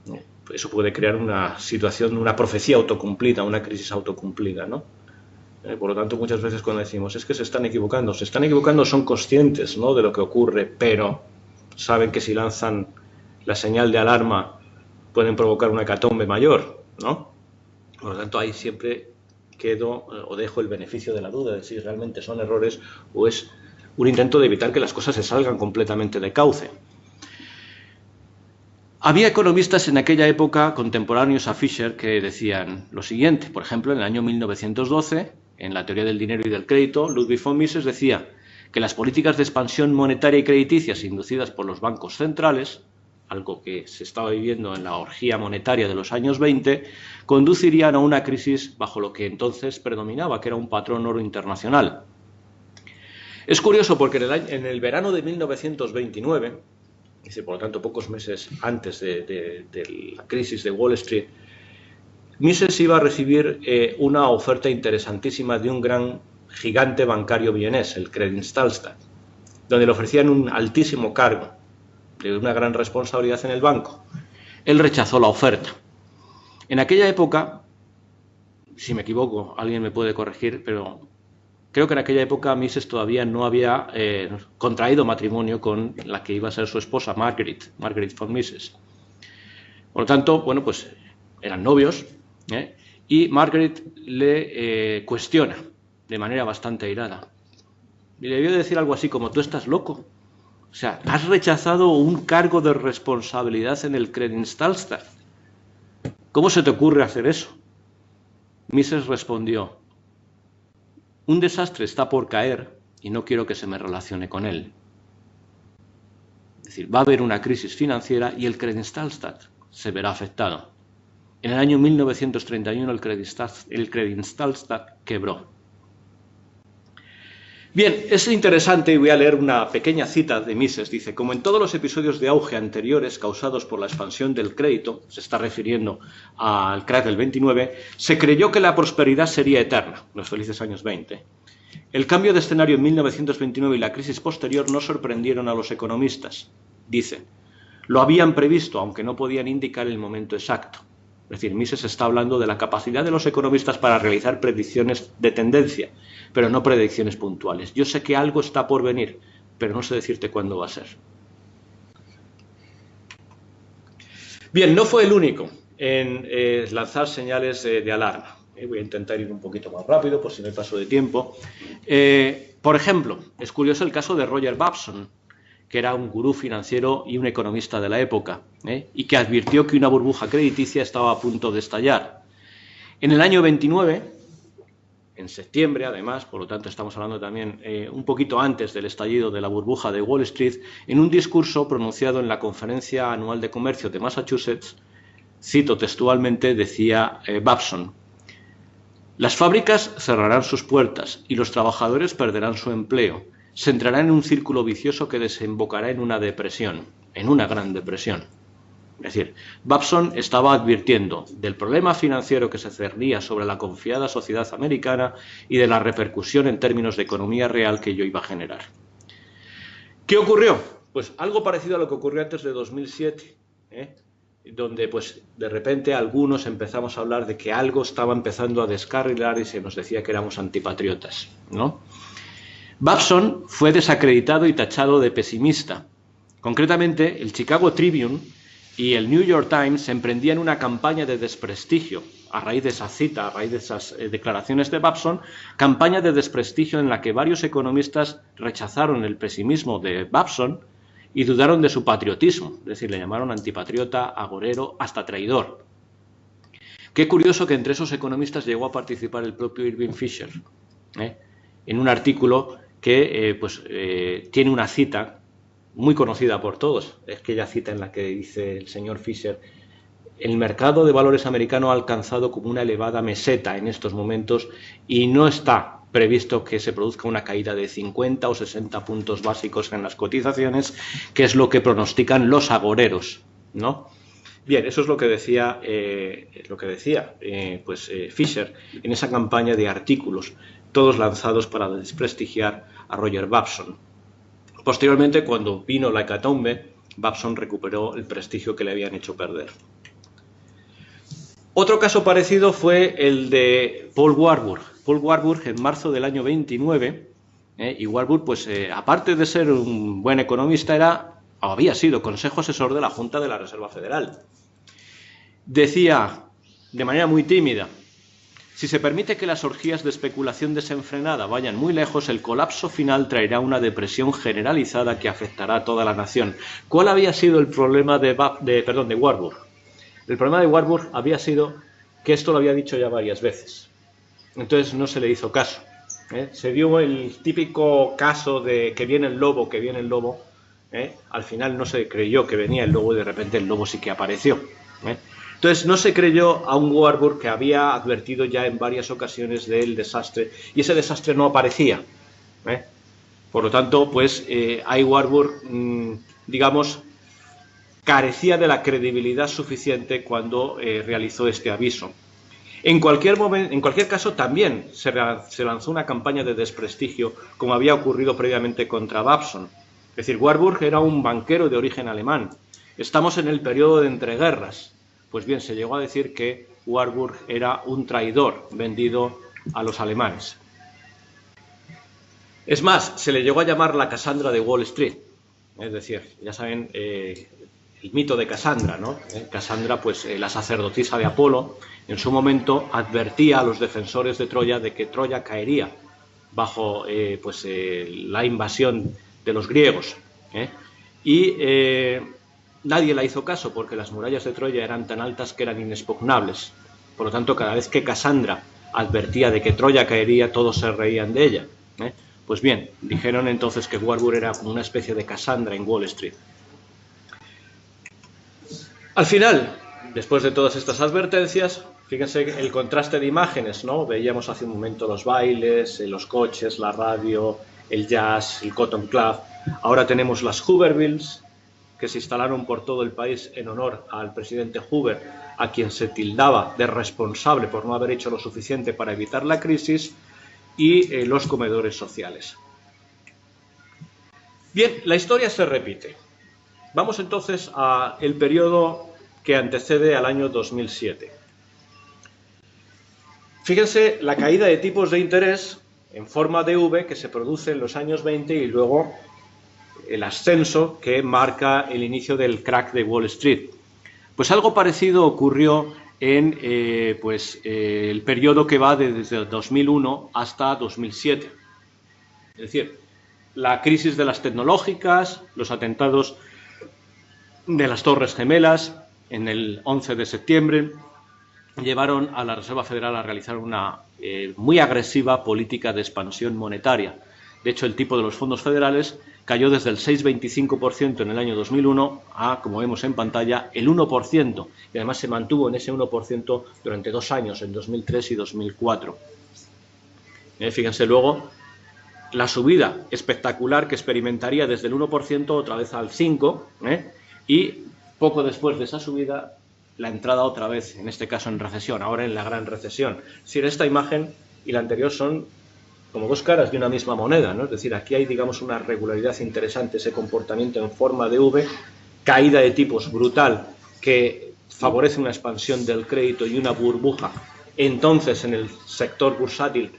No, eso puede crear una situación, una profecía autocumplida, una crisis autocumplida, ¿no? Por lo tanto, muchas veces cuando decimos es que se están equivocando, son conscientes, ¿no?, de lo que ocurre, pero saben que si lanzan la señal de alarma pueden provocar una hecatombe mayor, ¿no? Por lo tanto, ahí siempre quedo o dejo el beneficio de la duda de si realmente son errores o es un intento de evitar que las cosas se salgan completamente de cauce. Había economistas en aquella época contemporáneos a Fisher que decían lo siguiente. Por ejemplo, en el año 1912, en la teoría del dinero y del crédito, Ludwig von Mises decía que las políticas de expansión monetaria y crediticias inducidas por los bancos centrales, algo que se estaba viviendo en la orgía monetaria de los años 20, conducirían a una crisis bajo lo que entonces predominaba, que era un patrón oro internacional. Es curioso porque en el verano de 1929, por lo tanto pocos meses antes de la crisis de Wall Street, Mises iba a recibir una oferta interesantísima de un gran gigante bancario vienés, el Creditanstalt, donde le ofrecían un altísimo cargo de una gran responsabilidad en el banco. Él rechazó la oferta En aquella época, si me equivoco, alguien me puede corregir, pero creo que en aquella época Mises todavía no había contraído matrimonio con la que iba a ser su esposa, Margaret von Mises. Por lo tanto, bueno, pues eran novios, y Margaret le cuestiona de manera bastante airada. Y le debió decir algo así como: tú estás loco. O sea, has rechazado un cargo de responsabilidad en el Kreditanstalt. ¿Cómo se te ocurre hacer eso? Mises respondió: un desastre está por caer y no quiero que se me relacione con él. Es decir, va a haber una crisis financiera y el Kreditanstalt se verá afectado. En el año 1931 el Kreditanstalt quebró. Bien, es interesante y voy a leer una pequeña cita de Mises. Dice: como en todos los episodios de auge anteriores causados por la expansión del crédito, se está refiriendo al crack del 29, se creyó que la prosperidad sería eterna, los felices años 20. El cambio de escenario en 1929 y la crisis posterior no sorprendieron a los economistas. Dice: lo habían previsto, aunque no podían indicar el momento exacto. Es decir, Mises está hablando de la capacidad de los economistas para realizar predicciones de tendencia, pero no predicciones puntuales. Yo sé que algo está por venir, pero no sé decirte cuándo va a ser. Bien, no fue el único en lanzar señales de alarma. Voy a intentar ir un poquito más rápido por si me paso de tiempo. Por ejemplo, es curioso el caso de Roger Babson, que era un gurú financiero y un economista de la época, y que advirtió que una burbuja crediticia estaba a punto de estallar. En el año 29, en septiembre además, por lo tanto estamos hablando también un poquito antes del estallido de la burbuja de Wall Street, en un discurso pronunciado en la Conferencia Anual de Comercio de Massachusetts, cito textualmente, decía Babson: las fábricas cerrarán sus puertas y los trabajadores perderán su empleo. Se entrará en un círculo vicioso que desembocará en una depresión, en una gran depresión. Es decir, Babson estaba advirtiendo del problema financiero que se cernía sobre la confiada sociedad americana y de la repercusión en términos de economía real que ello iba a generar. ¿Qué ocurrió? Pues algo parecido a lo que ocurrió antes de 2007, donde pues de repente algunos empezamos a hablar de que algo estaba empezando a descarrilar y se nos decía que éramos antipatriotas, ¿no? Babson fue desacreditado y tachado de pesimista. Concretamente, el Chicago Tribune y el New York Times emprendían una campaña de desprestigio, a raíz de esa cita, a raíz de esas declaraciones de Babson, campaña de desprestigio en la que varios economistas rechazaron el pesimismo de Babson y dudaron de su patriotismo, es decir, le llamaron antipatriota, agorero, hasta traidor. Qué curioso que entre esos economistas llegó a participar el propio Irving Fisher, en un artículo que tiene una cita muy conocida por todos. Es aquella cita en la que dice el señor Fisher: el mercado de valores americano ha alcanzado como una elevada meseta en estos momentos y no está previsto que se produzca una caída de 50 o 60 puntos básicos en las cotizaciones, que es lo que pronostican los agoreros, ¿no? Bien, eso es lo que decía, Fisher en esa campaña de artículos, todos lanzados para desprestigiar a Roger Babson. Posteriormente, cuando vino la hecatombe, Babson recuperó el prestigio que le habían hecho perder. Otro caso parecido fue el de Paul Warburg. Paul Warburg, en marzo del año 29, y Warburg, aparte de ser un buen economista, había sido consejo asesor de la Junta de la Reserva Federal. Decía, de manera muy tímida: si se permite que las orgías de especulación desenfrenada vayan muy lejos, el colapso final traerá una depresión generalizada que afectará a toda la nación. ¿Cuál había sido el problema de Warburg? El problema de Warburg había sido que esto lo había dicho ya varias veces. Entonces no se le hizo caso. Se dio el típico caso de que viene el lobo, que viene el lobo. Al final no se creyó que venía el lobo y de repente el lobo sí que apareció. Entonces no se creyó a un Warburg que había advertido ya en varias ocasiones del desastre, y ese desastre no aparecía. Por lo tanto, Warburg, carecía de la credibilidad suficiente cuando realizó este aviso. En cualquier caso, también se lanzó una campaña de desprestigio, como había ocurrido previamente contra Babson. Es decir, Warburg era un banquero de origen alemán. Estamos en el periodo de entreguerras. Pues bien, se llegó a decir que Warburg era un traidor vendido a los alemanes. Es más, se le llegó a llamar la Casandra de Wall Street. Es decir, ya saben, el mito de Casandra, ¿no? Casandra, pues la sacerdotisa de Apolo, en su momento advertía a los defensores de Troya de que Troya caería bajo la invasión de los griegos. Y nadie la hizo caso porque las murallas de Troya eran tan altas que eran inexpugnables. Por lo tanto, cada vez que Casandra advertía de que Troya caería, todos se reían de ella. Pues bien, dijeron entonces que Warburg era como una especie de Casandra en Wall Street. Al final, después de todas estas advertencias, fíjense el contraste de imágenes, ¿no? Veíamos hace un momento los bailes, los coches, la radio, el jazz, el Cotton Club. Ahora tenemos las Hoovervilles, que se instalaron por todo el país en honor al presidente Hoover, a quien se tildaba de responsable por no haber hecho lo suficiente para evitar la crisis, y los comedores sociales. Bien, la historia se repite. Vamos entonces al periodo que antecede al año 2007. Fíjense la caída de tipos de interés en forma de V que se produce en los años 20 y luego el ascenso que marca el inicio del crack de Wall Street. Pues algo parecido ocurrió en el periodo que va desde 2001 hasta 2007. Es decir, la crisis de las tecnológicas, los atentados de las Torres Gemelas en el 11 de septiembre, llevaron a la Reserva Federal a realizar una muy agresiva política de expansión monetaria. De hecho, el tipo de los fondos federales cayó desde el 6,25% en el año 2001 a, como vemos en pantalla, el 1%. Y además se mantuvo en ese 1% durante 2 años, en 2003 y 2004. Fíjense luego la subida espectacular que experimentaría desde el 1% otra vez al 5%, y poco después de esa subida, la entrada otra vez, en este caso en recesión, ahora en la gran recesión. Es decir, esta imagen y la anterior son como dos caras de una misma moneda, ¿no? Es decir, aquí hay, digamos, una regularidad interesante, ese comportamiento en forma de V, caída de tipos brutal que favorece una expansión del crédito y una burbuja. Entonces, en el sector bursátil,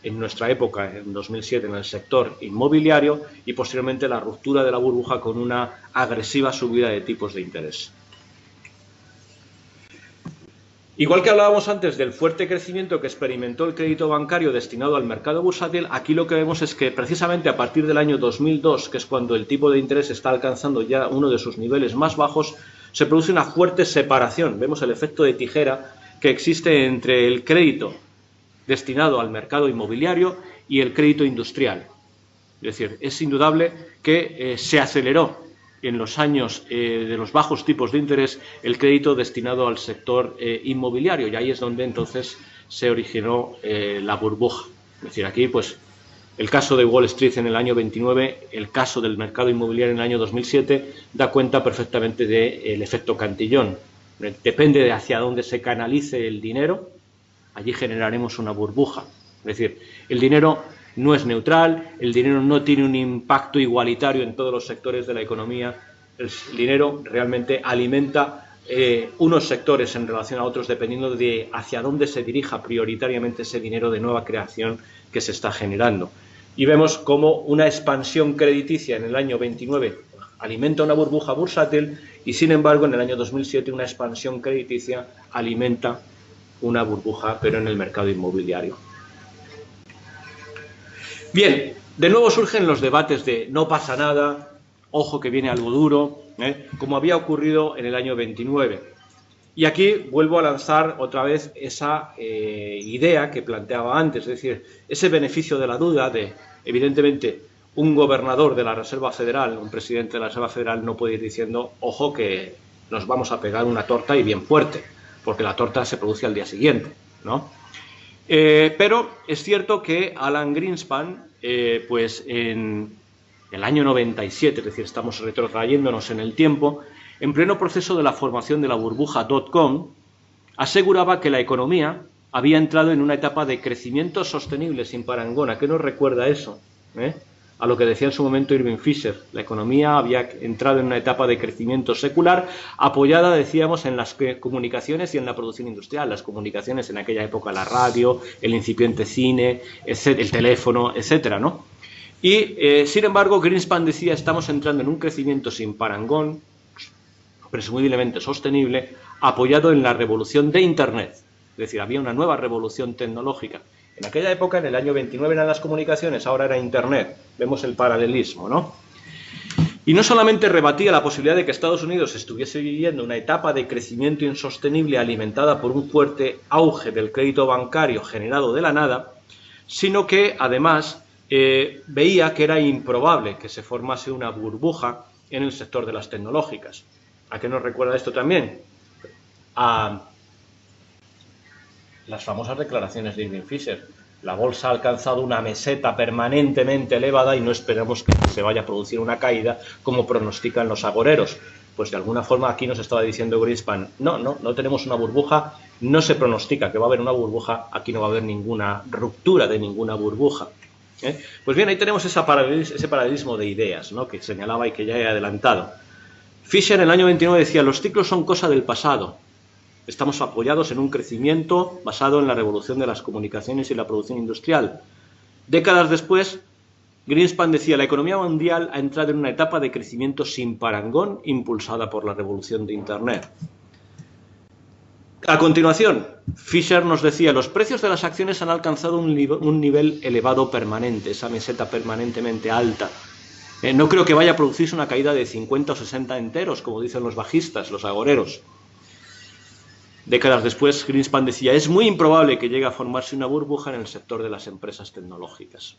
en nuestra época, en 2007, en el sector inmobiliario, y posteriormente la ruptura de la burbuja con una agresiva subida de tipos de interés. Igual que hablábamos antes del fuerte crecimiento que experimentó el crédito bancario destinado al mercado bursátil, aquí lo que vemos es que precisamente a partir del año 2002, que es cuando el tipo de interés está alcanzando ya uno de sus niveles más bajos, se produce una fuerte separación. Vemos el efecto de tijera que existe entre el crédito destinado al mercado inmobiliario y el crédito industrial. Es decir, es indudable que se aceleró en los años de los bajos tipos de interés el crédito destinado al sector inmobiliario, y ahí es donde entonces se originó la burbuja. Es decir, aquí pues el caso de Wall Street en el año 29, el caso del mercado inmobiliario en el año 2007 da cuenta perfectamente del efecto Cantillon. Depende de hacia dónde se canalice el dinero, allí generaremos una burbuja. Es decir, el dinero no es neutral, el dinero no tiene un impacto igualitario en todos los sectores de la economía. El dinero realmente alimenta unos sectores en relación a otros dependiendo de hacia dónde se dirija prioritariamente ese dinero de nueva creación que se está generando. Y vemos cómo una expansión crediticia en el año 29 alimenta una burbuja bursátil y, sin embargo, en el año 2007 una expansión crediticia alimenta una burbuja, pero en el mercado inmobiliario. Bien, de nuevo surgen los debates de no pasa nada, ojo que viene algo duro, como había ocurrido en el año 29. Y aquí vuelvo a lanzar otra vez esa idea que planteaba antes, es decir, ese beneficio de la duda de, evidentemente, un gobernador de la Reserva Federal, un presidente de la Reserva Federal no puede ir diciendo, ojo que nos vamos a pegar una torta y bien fuerte, porque la torta se produce al día siguiente, ¿no? Pero es cierto que Alan Greenspan, pues en el año 97, es decir, estamos retrotrayéndonos en el tiempo, en pleno proceso de la formación de la burbuja .com, aseguraba que la economía había entrado en una etapa de crecimiento sostenible sin parangón. ¿A qué nos recuerda eso? a lo que decía en su momento Irving Fisher. La economía había entrado en una etapa de crecimiento secular apoyada, decíamos, en las comunicaciones y en la producción industrial. Las comunicaciones en aquella época, la radio, el incipiente cine, el teléfono, etcétera, ¿no? Y, sin embargo, Greenspan decía, estamos entrando en un crecimiento sin parangón, presumiblemente sostenible, apoyado en la revolución de Internet. Es decir, había una nueva revolución tecnológica. En aquella época, en el año 29, eran las comunicaciones, ahora era Internet. Vemos el paralelismo, ¿no? Y no solamente rebatía la posibilidad de que Estados Unidos estuviese viviendo una etapa de crecimiento insostenible alimentada por un fuerte auge del crédito bancario generado de la nada, sino que, además, veía que era improbable que se formase una burbuja en el sector de las tecnológicas. ¿A qué nos recuerda esto también? A las famosas declaraciones de Irving Fisher. La bolsa ha alcanzado una meseta permanentemente elevada y no esperamos que se vaya a producir una caída como pronostican los agoreros. Pues de alguna forma aquí nos estaba diciendo Greenspan, no tenemos una burbuja, no se pronostica que va a haber una burbuja, aquí no va a haber ninguna ruptura de ninguna burbuja. Pues bien, ahí tenemos ese paralelismo de ideas, ¿no?, que señalaba y que ya he adelantado. Fisher en el año 29 decía, los ciclos son cosa del pasado. Estamos apoyados en un crecimiento basado en la revolución de las comunicaciones y la producción industrial. Décadas después, Greenspan decía, la economía mundial ha entrado en una etapa de crecimiento sin parangón impulsada por la revolución de Internet. A continuación, Fisher nos decía, los precios de las acciones han alcanzado un nivel elevado permanente, esa meseta permanentemente alta. No creo que vaya a producirse una caída de 50 o 60 enteros, como dicen los bajistas, los agoreros. Décadas después, Greenspan decía, es muy improbable que llegue a formarse una burbuja en el sector de las empresas tecnológicas.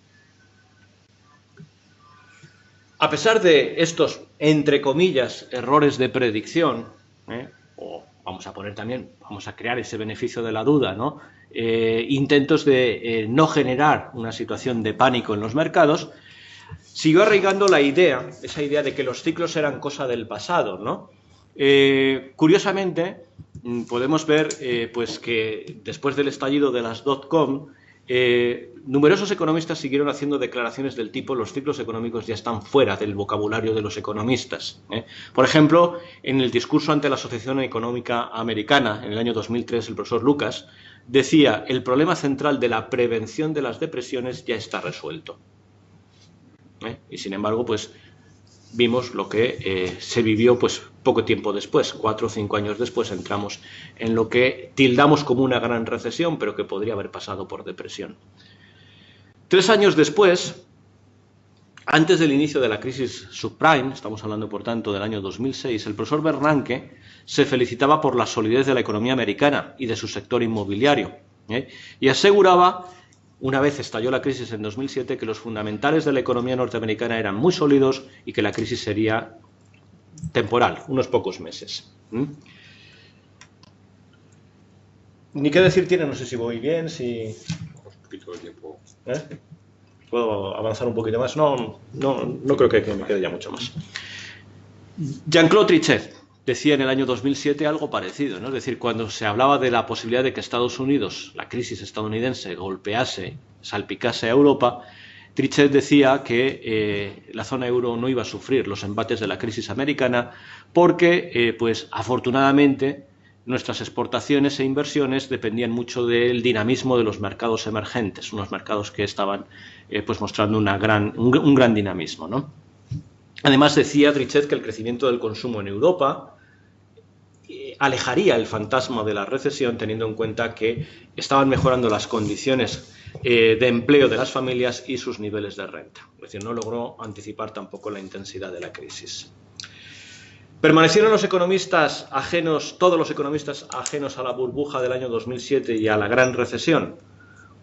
A pesar de estos, entre comillas, errores de predicción, o vamos a poner también, vamos a crear ese beneficio de la duda, ¿no?, intentos de no generar una situación de pánico en los mercados, siguió arraigando la idea, esa idea de que los ciclos eran cosa del pasado, ¿no? Curiosamente, podemos ver pues que después del estallido de las .com, numerosos economistas siguieron haciendo declaraciones del tipo los ciclos económicos ya están fuera del vocabulario de los economistas. Por ejemplo, en el discurso ante la Asociación Económica Americana en el año 2003, el profesor Lucas decía el problema central de la prevención de las depresiones ya está resuelto. Y sin embargo, pues vimos lo que se vivió pues poco tiempo después, 4 o 5 años después, entramos en lo que tildamos como una gran recesión, pero que podría haber pasado por depresión. 3 años después, antes del inicio de la crisis subprime, estamos hablando por tanto del año 2006, el profesor Bernanke se felicitaba por la solidez de la economía americana y de su sector inmobiliario, y aseguraba, una vez estalló la crisis en 2007, que los fundamentales de la economía norteamericana eran muy sólidos y que la crisis sería temporal, unos pocos meses. Ni qué decir tiene, no sé si voy bien, si... Un poquito de tiempo. ¿Puedo avanzar un poquito más? No creo que me quede ya mucho más. Jean-Claude Trichet decía en el año 2007 algo parecido, ¿no? Es decir, cuando se hablaba de la posibilidad de que Estados Unidos, la crisis estadounidense, golpease, salpicase a Europa, Trichet decía que la zona euro no iba a sufrir los embates de la crisis americana porque, pues, afortunadamente, nuestras exportaciones e inversiones dependían mucho del dinamismo de los mercados emergentes, unos mercados que estaban pues mostrando un gran dinamismo, ¿no? Además, decía Trichet que el crecimiento del consumo en Europa alejaría el fantasma de la recesión, teniendo en cuenta que estaban mejorando las condiciones de empleo de las familias y sus niveles de renta. Es decir, no logró anticipar tampoco la intensidad de la crisis. ¿Permanecieron los economistas ajenos, todos los economistas ajenos a la burbuja del año 2007 y a la gran recesión?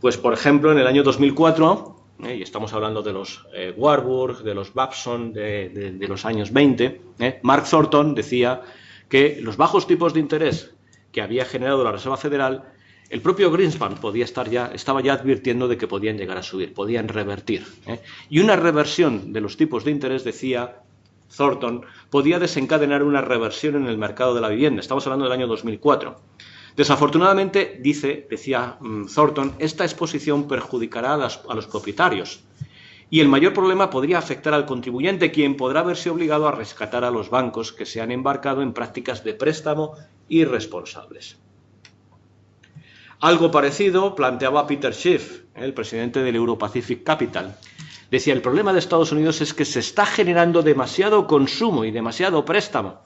Pues, por ejemplo, en el año 2004, y estamos hablando de los Warburg, de los Babson, de los años 20, Mark Thornton decía que los bajos tipos de interés que había generado la Reserva Federal, el propio Greenspan estaba ya advirtiendo de que podían llegar a subir, podían revertir. Y una reversión de los tipos de interés, decía Thornton, podía desencadenar una reversión en el mercado de la vivienda. Estamos hablando del año 2004. Desafortunadamente, decía Thornton, esta exposición perjudicará a los propietarios Y el mayor problema podría afectar al contribuyente, quien podrá verse obligado a rescatar a los bancos que se han embarcado en prácticas de préstamo irresponsables. Algo parecido planteaba Peter Schiff, el presidente del Euro-Pacific Capital. Decía, el problema de Estados Unidos es que se está generando demasiado consumo y demasiado préstamo,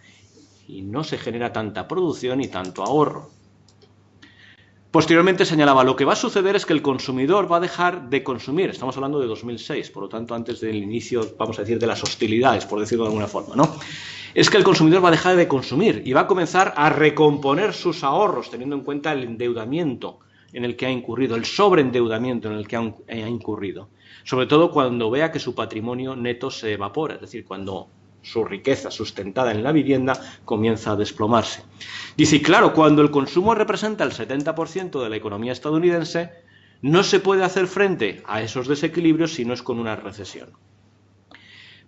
y no se genera tanta producción y tanto ahorro. Posteriormente señalaba, lo que va a suceder es que el consumidor va a dejar de consumir. Estamos hablando de 2006, por lo tanto antes del inicio, vamos a decir, de las hostilidades, por decirlo de alguna forma, ¿no? Es que el consumidor va a dejar de consumir y va a comenzar a recomponer sus ahorros, teniendo en cuenta el endeudamiento en el que ha incurrido, el sobreendeudamiento en el que ha incurrido. Sobre todo cuando vea que su patrimonio neto se evapora, es decir, cuando su riqueza sustentada en la vivienda comienza a desplomarse. Dice, claro, cuando el consumo representa el 70% de la economía estadounidense, no se puede hacer frente a esos desequilibrios si no es con una recesión.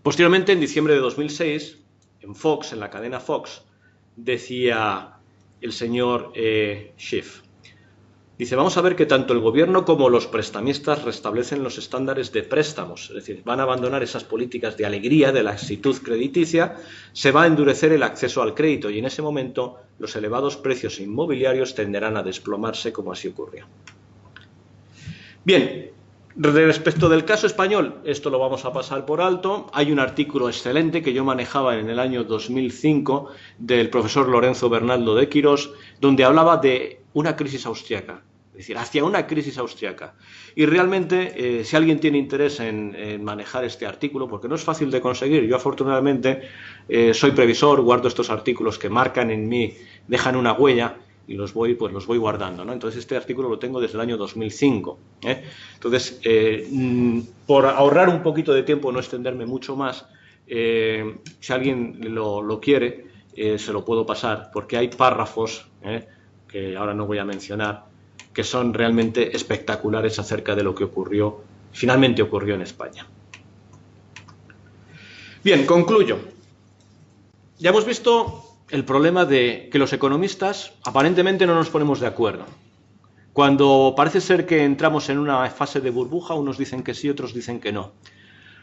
Posteriormente, en diciembre de 2006, en Fox, en la cadena Fox, decía el señor Schiff, dice, vamos a ver que tanto el gobierno como los prestamistas restablecen los estándares de préstamos, es decir, van a abandonar esas políticas de alegría, de laxitud crediticia, se va a endurecer el acceso al crédito y en ese momento los elevados precios inmobiliarios tenderán a desplomarse como así ocurrió. Bien, respecto del caso español, esto lo vamos a pasar por alto. Hay un artículo excelente que yo manejaba en el año 2005 del profesor Lorenzo Bernaldo de Quirós, donde hablaba de una crisis austriaca, es decir, hacia una crisis austriaca. Y realmente, si alguien tiene interés en manejar este artículo, porque no es fácil de conseguir, yo afortunadamente soy previsor, guardo estos artículos que marcan en mí, dejan una huella, y los voy guardando, ¿no? Entonces este artículo lo tengo desde el año 2005. Entonces, por ahorrar un poquito de tiempo, no extenderme mucho más, si alguien lo quiere, se lo puedo pasar, porque hay párrafos, que ahora no voy a mencionar, que son realmente espectaculares acerca de lo que finalmente ocurrió en España. Bien, concluyo. Ya hemos visto el problema de que los economistas aparentemente no nos ponemos de acuerdo. Cuando parece ser que entramos en una fase de burbuja, unos dicen que sí, otros dicen que no.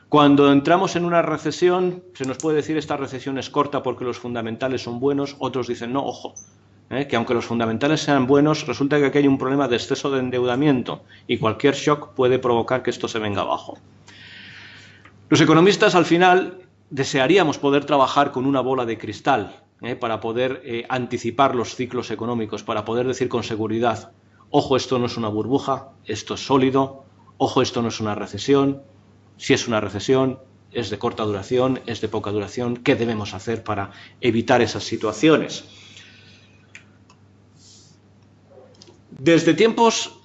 Cuando entramos en una recesión, se nos puede decir esta recesión es corta porque los fundamentales son buenos, otros dicen no, ojo, que aunque los fundamentales sean buenos, resulta que aquí hay un problema de exceso de endeudamiento y cualquier shock puede provocar que esto se venga abajo. Los economistas al final desearíamos poder trabajar con una bola de cristal, para poder anticipar los ciclos económicos, para poder decir con seguridad, ojo, esto no es una burbuja, esto es sólido, ojo, esto no es una recesión, si es una recesión, es de corta duración, es de poca duración, ¿qué debemos hacer para evitar esas situaciones? Desde tiempos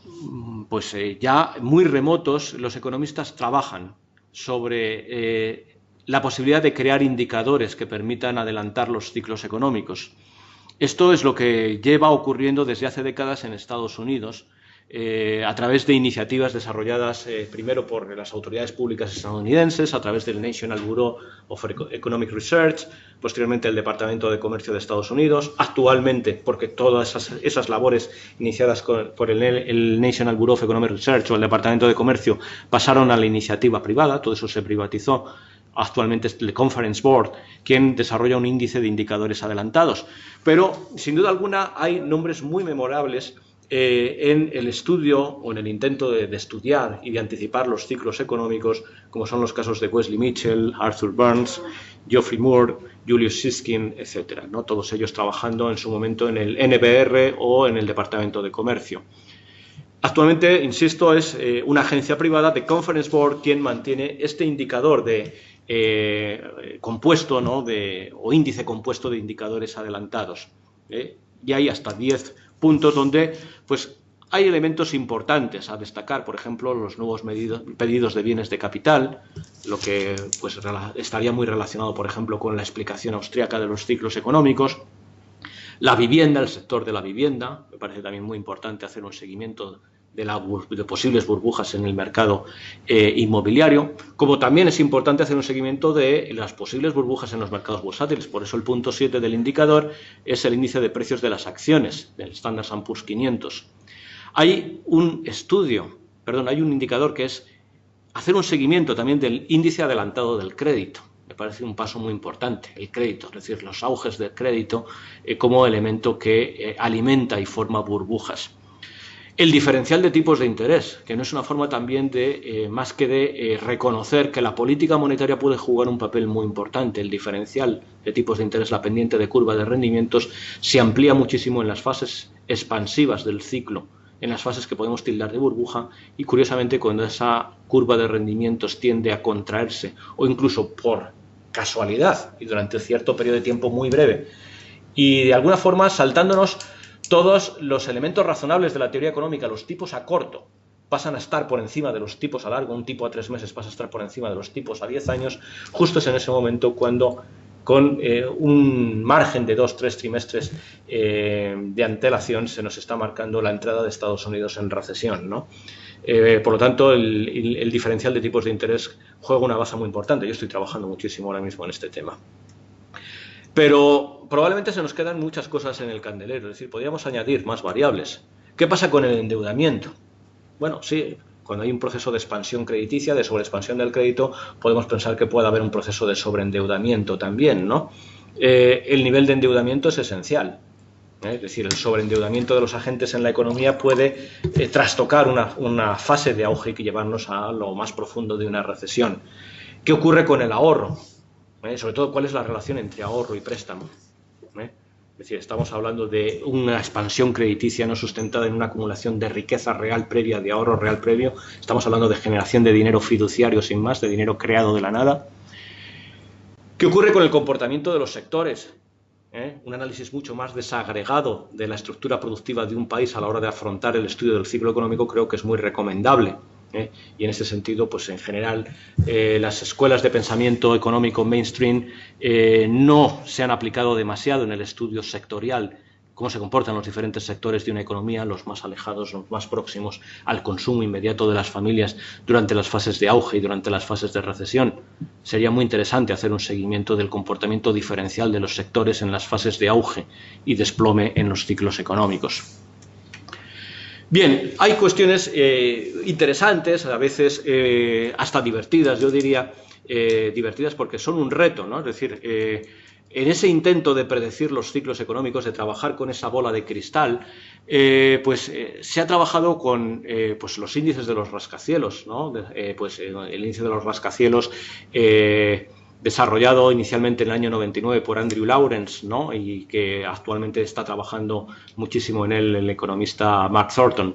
ya muy remotos, los economistas trabajan sobre la posibilidad de crear indicadores que permitan adelantar los ciclos económicos. Esto es lo que lleva ocurriendo desde hace décadas en Estados Unidos, a través de iniciativas desarrolladas primero por las autoridades públicas estadounidenses, a través del National Bureau of Economic Research, posteriormente el Departamento de Comercio de Estados Unidos, actualmente, porque todas esas labores iniciadas por el National Bureau of Economic Research o el Departamento de Comercio pasaron a la iniciativa privada, todo eso se privatizó. Actualmente es el Conference Board quien desarrolla un índice de indicadores adelantados. Pero, sin duda alguna, hay nombres muy memorables en el estudio o en el intento de estudiar y de anticipar los ciclos económicos, como son los casos de Wesley Mitchell, Arthur Burns, Geoffrey Moore, Julius Siskin, etc., ¿no? Todos ellos trabajando en su momento en el NBR o en el Departamento de Comercio. Actualmente, insisto, es una agencia privada de Conference Board quien mantiene este indicador de compuesto, ¿no? o índice compuesto de indicadores adelantados. Y hay hasta 10 puntos donde hay elementos importantes a destacar, por ejemplo, los nuevos pedidos de bienes de capital, lo que estaría muy relacionado, por ejemplo, con la explicación austríaca de los ciclos económicos. La vivienda, el sector de la vivienda, me parece también muy importante hacer un seguimiento de posibles burbujas en el mercado inmobiliario, como también es importante hacer un seguimiento de las posibles burbujas en los mercados bursátiles. Por eso el punto 7 del indicador es el índice de precios de las acciones, del Standard & Poor's 500. Hay un indicador que es hacer un seguimiento también del índice adelantado del crédito. Me parece un paso muy importante, el crédito, es decir, los auges del crédito como elemento que alimenta y forma burbujas. El diferencial de tipos de interés, que no es una forma también de, más que de reconocer que la política monetaria puede jugar un papel muy importante. El diferencial de tipos de interés, la pendiente de curva de rendimientos, se amplía muchísimo en las fases expansivas del ciclo, en las fases que podemos tildar de burbuja, y curiosamente cuando esa curva de rendimientos tiende a contraerse, o incluso por casualidad y durante cierto periodo de tiempo muy breve, y de alguna forma saltándonos todos los elementos razonables de la teoría económica, los tipos a corto pasan a estar por encima de los tipos a largo, un tipo a 3 meses pasa a estar por encima de los tipos a 10 años, justo es en ese momento cuando con un margen de 2-3 trimestres de antelación se nos está marcando la entrada de Estados Unidos en recesión, ¿no? Por lo tanto, el diferencial de tipos de interés juega una baza muy importante. Yo estoy trabajando muchísimo ahora mismo en este tema. Pero probablemente se nos quedan muchas cosas en el candelero, es decir, podríamos añadir más variables. ¿Qué pasa con el endeudamiento? Bueno, sí, cuando hay un proceso de expansión crediticia, de sobreexpansión del crédito, podemos pensar que puede haber un proceso de sobreendeudamiento también, ¿no? El nivel de endeudamiento es esencial. Es decir, el sobreendeudamiento de los agentes en la economía puede trastocar una fase de auge y llevarnos a lo más profundo de una recesión. ¿Qué ocurre con el ahorro? Sobre todo, ¿cuál es la relación entre ahorro y préstamo? Es decir, estamos hablando de una expansión crediticia no sustentada en una acumulación de riqueza real previa, de ahorro real previo. Estamos hablando de generación de dinero fiduciario sin más, de dinero creado de la nada. ¿Qué ocurre con el comportamiento de los sectores? Un análisis mucho más desagregado de la estructura productiva de un país a la hora de afrontar el estudio del ciclo económico creo que es muy recomendable. Y en ese sentido, pues en general, las escuelas de pensamiento económico mainstream no se han aplicado demasiado en el estudio sectorial, cómo se comportan los diferentes sectores de una economía, los más alejados, los más próximos al consumo inmediato de las familias durante las fases de auge y durante las fases de recesión. Sería muy interesante hacer un seguimiento del comportamiento diferencial de los sectores en las fases de auge y desplome en los ciclos económicos. Bien, hay cuestiones interesantes, a veces hasta divertidas, yo diría divertidas porque son un reto, ¿no? Es decir, en ese intento de predecir los ciclos económicos, de trabajar con esa bola de cristal, se ha trabajado con pues los índices de los rascacielos, ¿no? El índice de los rascacielos desarrollado inicialmente en el año 99 por Andrew Lawrence, ¿no? Y que actualmente está trabajando muchísimo en él el economista Mark Thornton.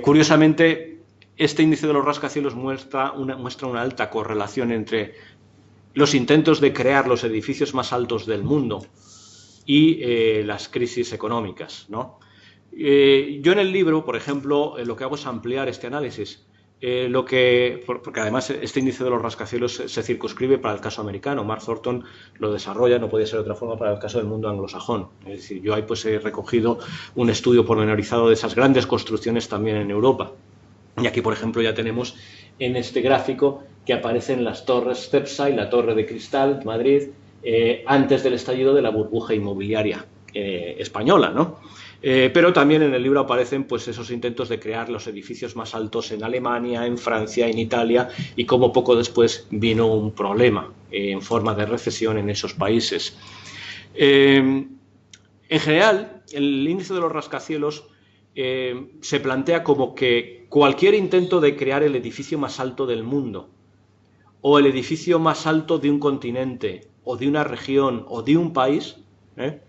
Curiosamente, este índice de los rascacielos muestra una alta correlación entre los intentos de crear los edificios más altos del mundo y las crisis económicas, ¿no? Yo en el libro, por ejemplo, lo que hago es ampliar este análisis. Porque además este índice de los rascacielos se circunscribe para el caso americano. Mark Thornton lo desarrolla, no podía ser de otra forma, para el caso del mundo anglosajón. Es decir, yo ahí pues he recogido un estudio pormenorizado de esas grandes construcciones también en Europa. Y aquí, por ejemplo, ya tenemos en este gráfico que aparecen las torres Cepsa y la Torre de Cristal, Madrid, antes del estallido de la burbuja inmobiliaria española, ¿no? Pero también en el libro aparecen pues esos intentos de crear los edificios más altos en Alemania, en Francia, en Italia, y cómo poco después vino un problema en forma de recesión en esos países. En general, el índice de los rascacielos se plantea como que cualquier intento de crear el edificio más alto del mundo, o el edificio más alto de un continente, o de una región, o de un país,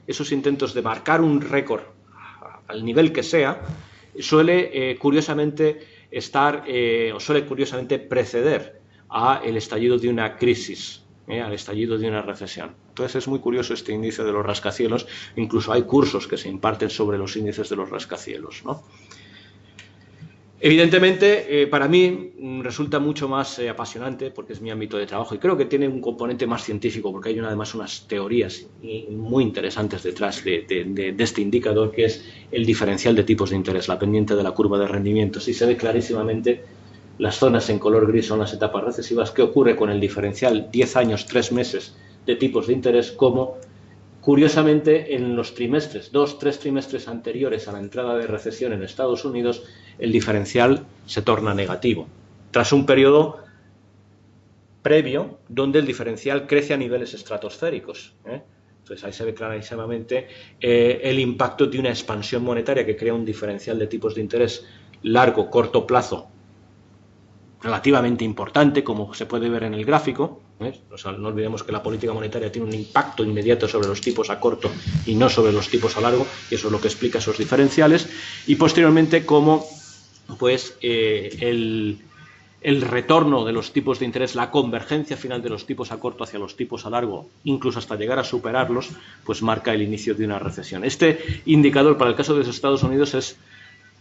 esos intentos de marcar un récord al nivel que sea, suele curiosamente preceder al estallido de una crisis, al estallido de una recesión. Entonces es muy curioso este índice de los rascacielos, incluso hay cursos que se imparten sobre los índices de los rascacielos, ¿no? Evidentemente, para mí resulta mucho más apasionante, porque es mi ámbito de trabajo, y creo que tiene un componente más científico, porque hay además unas teorías muy interesantes detrás de este indicador, que es el diferencial de tipos de interés, la pendiente de la curva de rendimientos. Y se ve clarísimamente las zonas en color gris son las etapas recesivas. ¿Qué ocurre con el diferencial 10 años, 3 meses de tipos de interés? Como curiosamente, en los trimestres, 2-3 trimestres anteriores a la entrada de recesión en Estados Unidos, el diferencial se torna negativo. tras un periodo previo donde el diferencial crece a niveles estratosféricos. Entonces ahí se ve clarísimamente el impacto de una expansión monetaria que crea un diferencial de tipos de interés largo, corto plazo relativamente importante, como se puede ver en el gráfico. O sea, no olvidemos que la política monetaria tiene un impacto inmediato sobre los tipos a corto y no sobre los tipos a largo, y eso es lo que explica esos diferenciales. Y posteriormente cómo pues, el retorno de los tipos de interés, la convergencia final de los tipos a corto hacia los tipos a largo, incluso hasta llegar a superarlos, pues marca el inicio de una recesión. Este indicador para el caso de los Estados Unidos es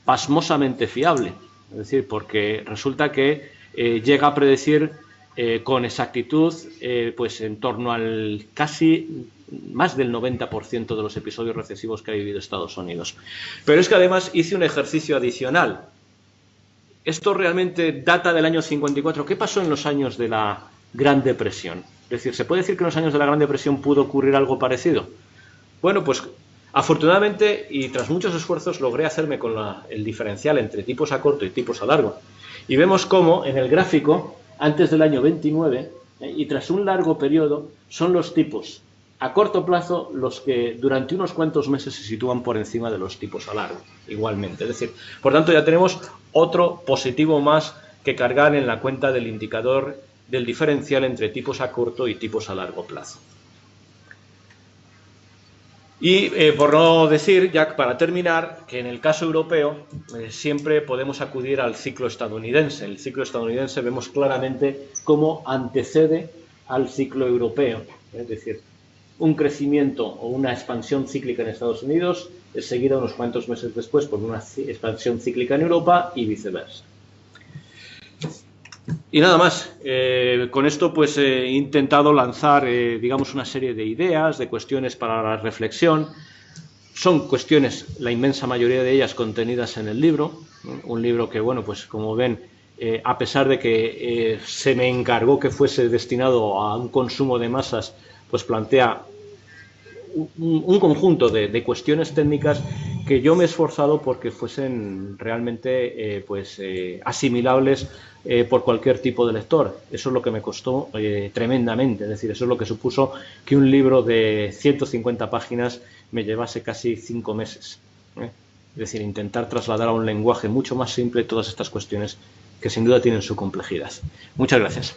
pasmosamente fiable, es decir, porque resulta que llega a predecir con exactitud pues en torno al casi más del 90% de los episodios recesivos que ha vivido Estados Unidos. Pero es que además hice un ejercicio adicional. Esto realmente data del año 54. ¿Qué pasó en los años de la Gran Depresión? Es decir, ¿se puede decir que en los años de la Gran Depresión pudo ocurrir algo parecido? Bueno, pues afortunadamente y tras muchos esfuerzos logré hacerme con el diferencial entre tipos a corto y tipos a largo. Y vemos cómo en el gráfico, antes del año 29 y tras un largo periodo, son los tipos a corto plazo los que durante unos cuantos meses se sitúan por encima de los tipos a largo, igualmente. Es decir, por tanto ya tenemos otro positivo más que cargar en la cuenta del indicador del diferencial entre tipos a corto y tipos a largo plazo. Y por no decir, ya para terminar, que en el caso europeo siempre podemos acudir al ciclo estadounidense. El ciclo estadounidense vemos claramente cómo antecede al ciclo europeo. Es decir, un crecimiento o una expansión cíclica en Estados Unidos es seguida unos cuantos meses después por una expansión cíclica en Europa y viceversa. Y nada más, con esto pues he intentado lanzar digamos una serie de ideas, de cuestiones para la reflexión. Son cuestiones, la inmensa mayoría de ellas contenidas en el libro, un libro que bueno pues como ven a pesar de que se me encargó que fuese destinado a un consumo de masas, pues plantea un conjunto de cuestiones técnicas que yo me he esforzado porque fuesen realmente asimilables por cualquier tipo de lector. Eso es lo que me costó tremendamente, es decir, eso es lo que supuso que un libro de 150 páginas me llevase casi 5 meses. Es decir, intentar trasladar a un lenguaje mucho más simple todas estas cuestiones que sin duda tienen su complejidad. Muchas gracias.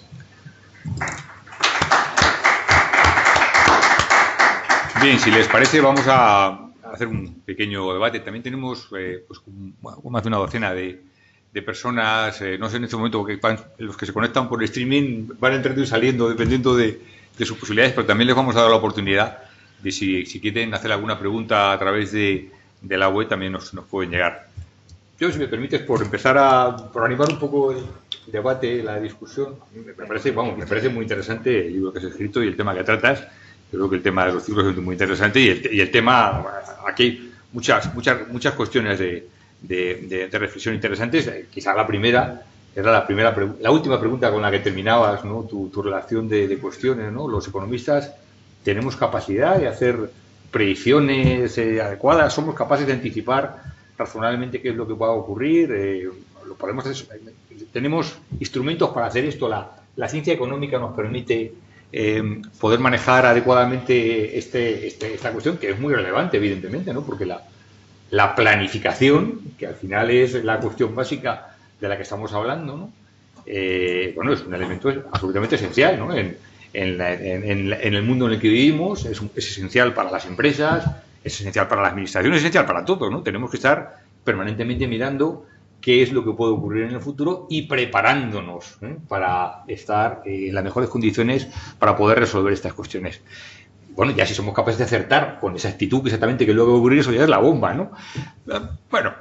Bien, si les parece, vamos a hacer un pequeño debate. También tenemos pues, más de una docena de personas, no sé en este momento, porque los que se conectan por streaming van entrando y saliendo dependiendo de sus posibilidades, pero también les vamos a dar la oportunidad de si quieren hacer alguna pregunta a través de la web, también nos pueden llegar. Yo, si me permites, por empezar por animar un poco el debate, la discusión, me parece muy interesante el libro que has escrito y el tema que tratas. Yo creo que el tema de los ciclos es muy interesante y el tema, aquí hay muchas cuestiones de reflexión interesantes. Quizá la primera era la última pregunta con la que terminabas, ¿no? Tu relación de cuestiones, ¿no? Los economistas tenemos capacidad de hacer predicciones adecuadas, somos capaces de anticipar razonablemente qué es lo que va a ocurrir, lo podemos hacer, tenemos instrumentos para hacer esto, la ciencia económica nos permite poder manejar adecuadamente esta cuestión, que es muy relevante, evidentemente, ¿no? Porque la planificación, que al final es la cuestión básica de la que estamos hablando, ¿no? Bueno, es un elemento absolutamente esencial, ¿no? En el mundo en el que vivimos, es esencial para las empresas, es esencial para la administración, es esencial para todos, ¿no? Tenemos que estar permanentemente mirando qué es lo que puede ocurrir en el futuro y preparándonos para estar en las mejores condiciones para poder resolver estas cuestiones. Bueno, ya si somos capaces de acertar con esa actitud exactamente que luego va a ocurrir, eso ya es la bomba, ¿no? Bueno,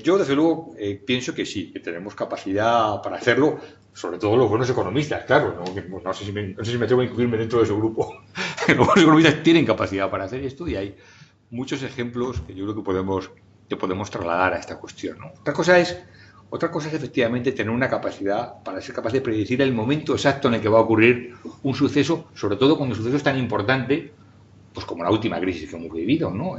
yo desde luego pienso que sí, que tenemos capacidad para hacerlo, sobre todo los buenos economistas, claro, no sé si me atrevo a incluirme dentro de ese grupo. Los buenos economistas tienen capacidad para hacer esto y hay muchos ejemplos que yo creo que podemos trasladar a esta cuestión, ¿no? Otra cosa es efectivamente tener una capacidad para ser capaz de predecir el momento exacto en el que va a ocurrir un suceso, sobre todo cuando el suceso es tan importante pues como la última crisis que hemos vivido, ¿no?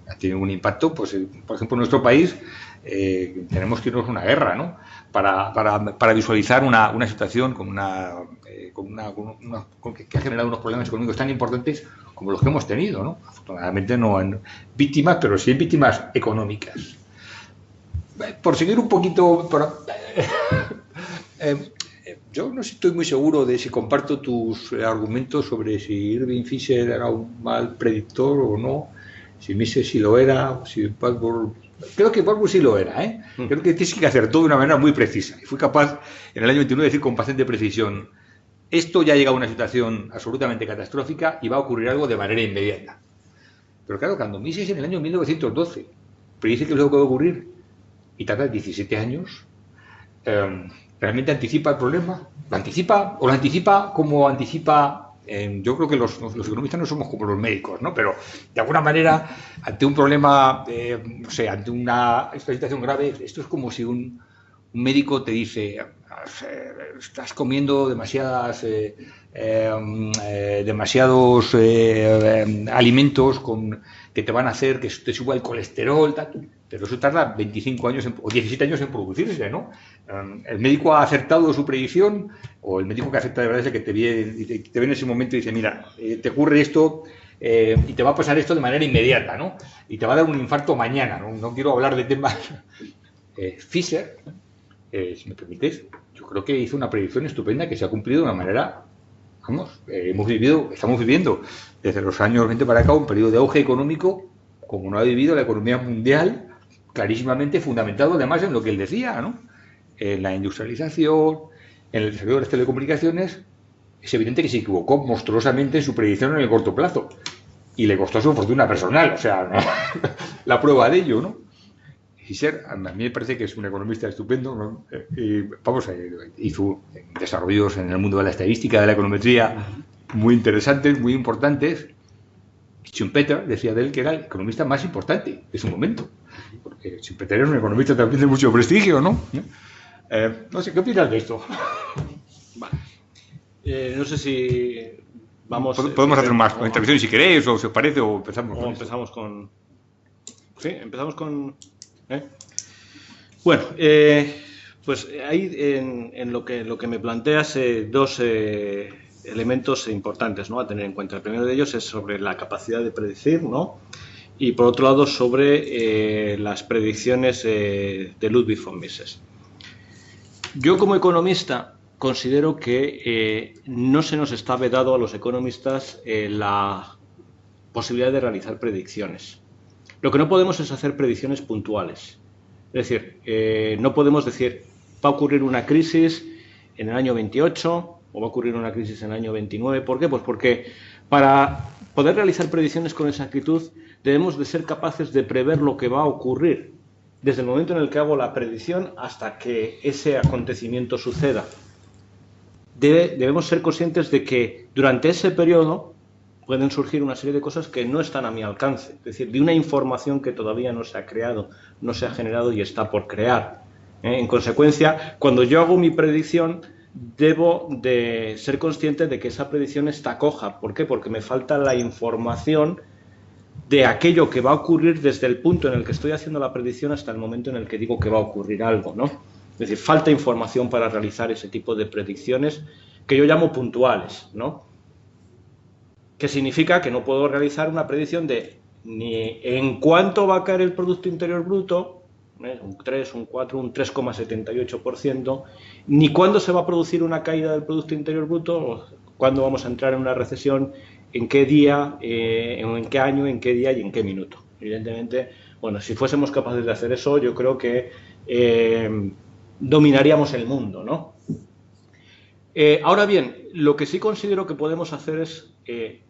Ha tenido un impacto, pues, por ejemplo, en nuestro país tenemos que irnos a una guerra, ¿no? Para visualizar una situación que ha generado unos problemas económicos tan importantes como los que hemos tenido, ¿no? Afortunadamente no en víctimas, pero sí en víctimas económicas. Por seguir un poquito... yo no estoy muy seguro de si comparto tus argumentos sobre si Irving Fisher era un mal predictor o no, si Mises sí lo era, si Barbour... Creo que Barbour sí lo era, ¿eh? Creo que tienes que acertó de una manera muy precisa. Y fui capaz en el año 29 de decir con bastante precisión: esto ya llega a una situación absolutamente catastrófica y va a ocurrir algo de manera inmediata. Pero claro, cuando Mises en el año 1912 predice que es lo que va a ocurrir y tarda 17 años, ¿realmente anticipa el problema? ¿Lo anticipa? ¿O lo anticipa como anticipa? Yo creo que los economistas no somos como los médicos, ¿no? Pero de alguna manera, ante un problema, no sé, ante esta situación grave, esto es como si un médico te dice: estás comiendo demasiados alimentos que te van a hacer que te suba el colesterol, pero eso tarda 25 años o 17 años en producirse, ¿no? El médico ha acertado su predicción, o el médico que acepta de verdad es el que te ve en ese momento y dice: mira, te ocurre esto y te va a pasar esto de manera inmediata, ¿no? Y te va a dar un infarto mañana, ¿no? No quiero hablar de temas... Fisher, si me permites, yo creo que hizo una predicción estupenda que se ha cumplido de una manera... Vamos, estamos viviendo desde los años 20 para acá un periodo de auge económico como no ha vivido la economía mundial, clarísimamente fundamentado además en lo que él decía, ¿no? En la industrialización, en el desarrollo de las telecomunicaciones. Es evidente que se equivocó monstruosamente en su predicción en el corto plazo y le costó su fortuna personal, o sea, ¿no? La prueba de ello, ¿no? Fisher, a mí me parece que es un economista estupendo, ¿no? Hizo desarrollos en el mundo de la estadística, de la econometría, muy interesantes, muy importantes. Schumpeter decía de él que era el economista más importante de su momento, porque Schumpeter era un economista también de mucho prestigio, ¿no? No sé, ¿qué opinas de esto? Vale. No sé si vamos... Podemos hacer más intervenciones si queréis, o si os parece, o empezamos con... empezamos con... Sí, empezamos con... Bueno, pues ahí en lo que me planteas dos elementos importantes, ¿no?, a tener en cuenta. El primero de ellos es sobre la capacidad de predecir, ¿no? Y por otro lado sobre las predicciones de Ludwig von Mises. Yo como economista considero que no se nos está vedado a los economistas la posibilidad de realizar predicciones. Lo que no podemos es hacer predicciones puntuales. Es decir, no podemos decir va a ocurrir una crisis en el año 28 o va a ocurrir una crisis en el año 29. ¿Por qué? Pues porque para poder realizar predicciones con exactitud debemos de ser capaces de prever lo que va a ocurrir desde el momento en el que hago la predicción hasta que ese acontecimiento suceda. Debemos ser conscientes de que durante ese periodo pueden surgir una serie de cosas que no están a mi alcance, es decir, de una información que todavía no se ha creado, no se ha generado y está por crear. En consecuencia, cuando yo hago mi predicción, debo de ser consciente de que esa predicción está coja. ¿Por qué? Porque me falta la información de aquello que va a ocurrir desde el punto en el que estoy haciendo la predicción hasta el momento en el que digo que va a ocurrir algo, ¿no? Es decir, falta información para realizar ese tipo de predicciones que yo llamo puntuales, ¿no? Que significa que no puedo realizar una predicción de ni en cuánto va a caer el Producto Interior Bruto, un 3, un 4, un 3,78%, ni cuándo se va a producir una caída del Producto Interior Bruto, o cuándo vamos a entrar en una recesión, en qué día, en qué año, en qué día y en qué minuto. Evidentemente, bueno, si fuésemos capaces de hacer eso, yo creo que dominaríamos el mundo, ¿no? Ahora bien, lo que sí considero que podemos hacer es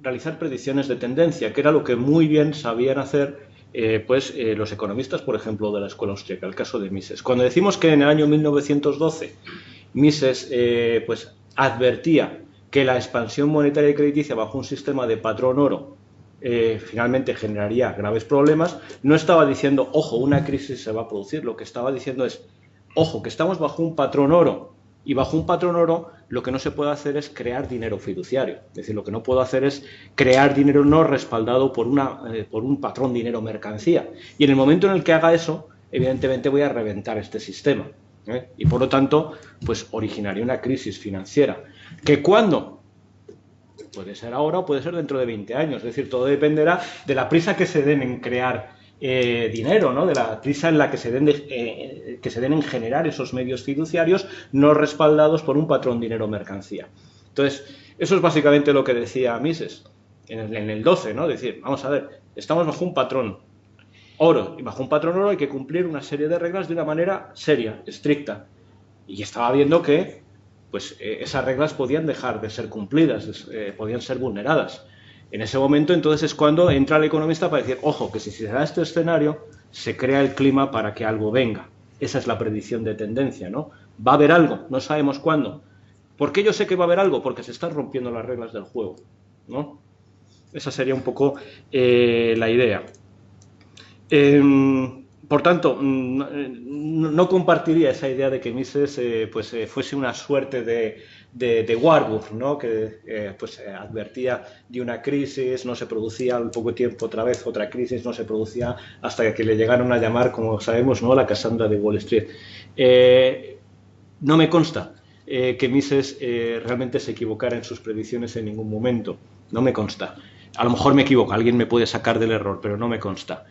realizar predicciones de tendencia, que era lo que muy bien sabían hacer los economistas, por ejemplo, de la escuela austríaca, el caso de Mises. Cuando decimos que en el año 1912 Mises advertía que la expansión monetaria y crediticia bajo un sistema de patrón oro finalmente generaría graves problemas, no estaba diciendo, ojo, una crisis se va a producir, lo que estaba diciendo es, ojo, que estamos bajo un patrón oro Y bajo un patrón oro, lo que no se puede hacer es crear dinero fiduciario. Es decir, lo que no puedo hacer es crear dinero no respaldado por un patrón dinero mercancía. Y en el momento en el que haga eso, evidentemente voy a reventar este sistema. Y por lo tanto, pues originaría una crisis financiera. ¿Que cuándo? Puede ser ahora o puede ser dentro de 20 años. Es decir, todo dependerá de la prisa que se den en crear dinero, ¿no? De la prisa en la que se den en generar esos medios fiduciarios no respaldados por un patrón dinero mercancía. Entonces, eso es básicamente lo que decía Mises en el 12, ¿no? Es decir, vamos a ver, estamos bajo un patrón oro, y bajo un patrón oro hay que cumplir una serie de reglas de una manera seria, estricta. Y estaba viendo que pues, esas reglas podían dejar de ser cumplidas, podían ser vulneradas. En ese momento, entonces, es cuando entra el economista para decir, ojo, que si se da este escenario, se crea el clima para que algo venga. Esa es la predicción de tendencia, ¿no? Va a haber algo, no sabemos cuándo. ¿Por qué yo sé que va a haber algo? Porque se están rompiendo las reglas del juego, ¿no? Esa sería un poco la idea. Por tanto, no compartiría esa idea de que Mises fuese una suerte de Warburg, ¿no? Que advertía de una crisis, no se producía al poco tiempo otra vez otra crisis, no se producía hasta que le llegaron a llamar, como sabemos, ¿no? La Cassandra de Wall Street. No me consta que Mises realmente se equivocara en sus predicciones en ningún momento, no me consta. A lo mejor me equivoco, alguien me puede sacar del error, pero no me consta.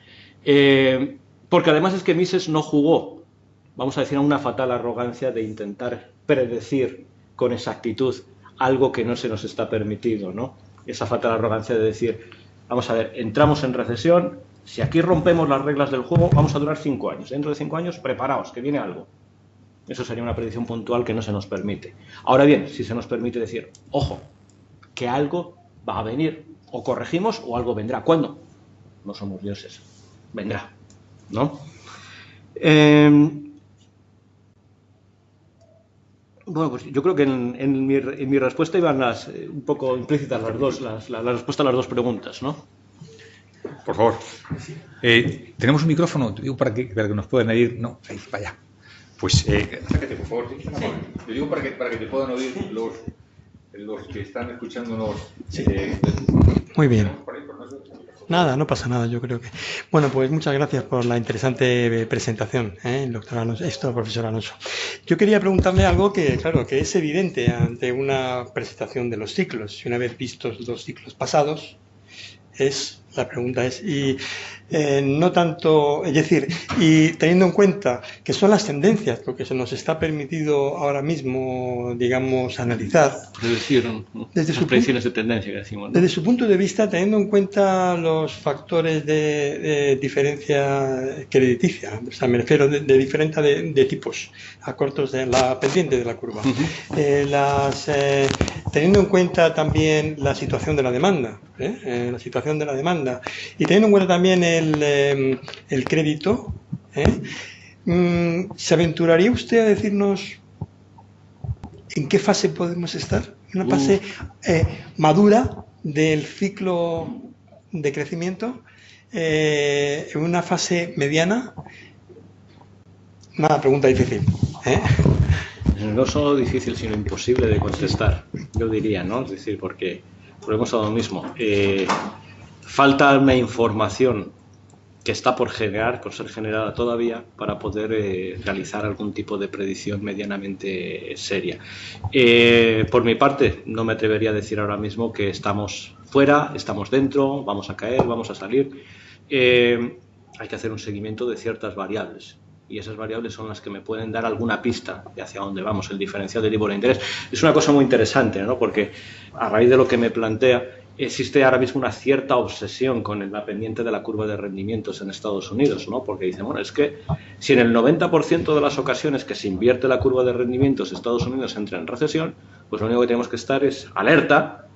Porque además es que Mises no jugó, vamos a decir, a una fatal arrogancia de intentar predecir con exactitud algo que no se nos está permitido, ¿no? Esa fatal arrogancia de decir, vamos a ver, entramos en recesión, si aquí rompemos las reglas del juego, vamos a durar 5 años. Dentro de 5 años, preparaos, que viene algo. Eso sería una predicción puntual que no se nos permite. Ahora bien, si se nos permite decir, ojo, que algo va a venir, o corregimos o algo vendrá. ¿Cuándo? No somos dioses. Vendrá, ¿no? Bueno, pues yo creo que en mi respuesta iban un poco implícitas la respuesta a las dos preguntas, ¿no? Por favor. Tenemos un micrófono, te digo para que nos puedan oír. No, ahí, vaya. Pues, acércate, por favor. Sí. Te digo para que te puedan oír los que están escuchándonos. Sí. Muy bien. Nada, no pasa nada, yo creo que... Bueno, pues muchas gracias por la interesante presentación, doctor Alonso, profesor Alonso. Yo quería preguntarle algo que, claro, que es evidente ante una presentación de los ciclos. Y una vez vistos los ciclos pasados, la pregunta es, no tanto, es decir, y teniendo en cuenta que son las tendencias lo que se nos está permitido ahora mismo, digamos, analizar. Desde las predicciones de tendencia que decimos, ¿no? Desde su punto de vista, teniendo en cuenta los factores de diferencia crediticia, o sea, me refiero de diferencia de tipos, a cortos de la pendiente de la curva, teniendo en cuenta también la situación de la demanda, y teniendo en cuenta también el crédito, ¿se aventuraría usted a decirnos en qué fase podemos estar? ¿Una fase madura del ciclo de crecimiento? ¿En una fase mediana? Una pregunta difícil, No solo difícil, sino imposible de contestar, yo diría, ¿no? Es decir, porque volvemos a lo mismo. Falta una información que está por ser generada todavía para poder realizar algún tipo de predicción medianamente seria. Por mi parte, no me atrevería a decir ahora mismo que estamos fuera, estamos dentro, vamos a caer, vamos a salir. Hay que hacer un seguimiento de ciertas variables. Y esas variables son las que me pueden dar alguna pista de hacia dónde vamos, el diferencial de tipo de interés. Es una cosa muy interesante, ¿no? Porque a raíz de lo que me plantea, existe ahora mismo una cierta obsesión con la pendiente de la curva de rendimientos en Estados Unidos, ¿no? Porque dicen, bueno, es que si en el 90% de las ocasiones que se invierte la curva de rendimientos Estados Unidos entra en recesión, pues lo único que tenemos que estar es alerta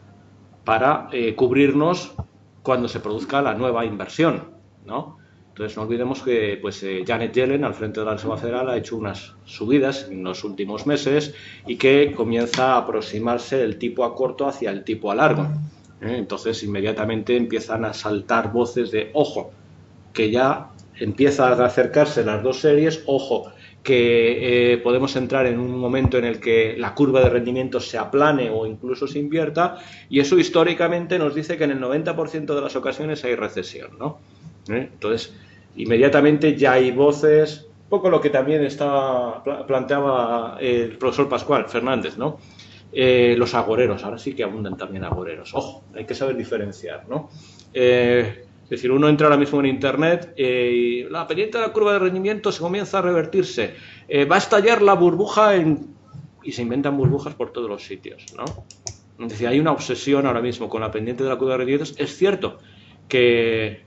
para cubrirnos cuando se produzca la nueva inversión, ¿no? Entonces no olvidemos que Janet Yellen, al frente de la Reserva Federal, ha hecho unas subidas en los últimos meses y que comienza a aproximarse el tipo a corto hacia el tipo a largo. Entonces inmediatamente empiezan a saltar voces de, ojo, que ya empiezan a acercarse las dos series, ojo, que podemos entrar en un momento en el que la curva de rendimientos se aplane o incluso se invierta, y eso históricamente nos dice que en el 90% de las ocasiones hay recesión, ¿no? Entonces, inmediatamente ya hay voces, un poco lo que también planteaba el profesor Pascual Fernández, ¿no? Los agoreros, ahora sí que abundan también agoreros. Ojo, hay que saber diferenciar, ¿no? Es decir, uno entra ahora mismo en Internet y la pendiente de la curva de rendimiento se comienza a revertirse. Va a estallar la burbuja y se inventan burbujas por todos los sitios, ¿no? Es decir, hay una obsesión ahora mismo con la pendiente de la curva de rendimientos. Es cierto que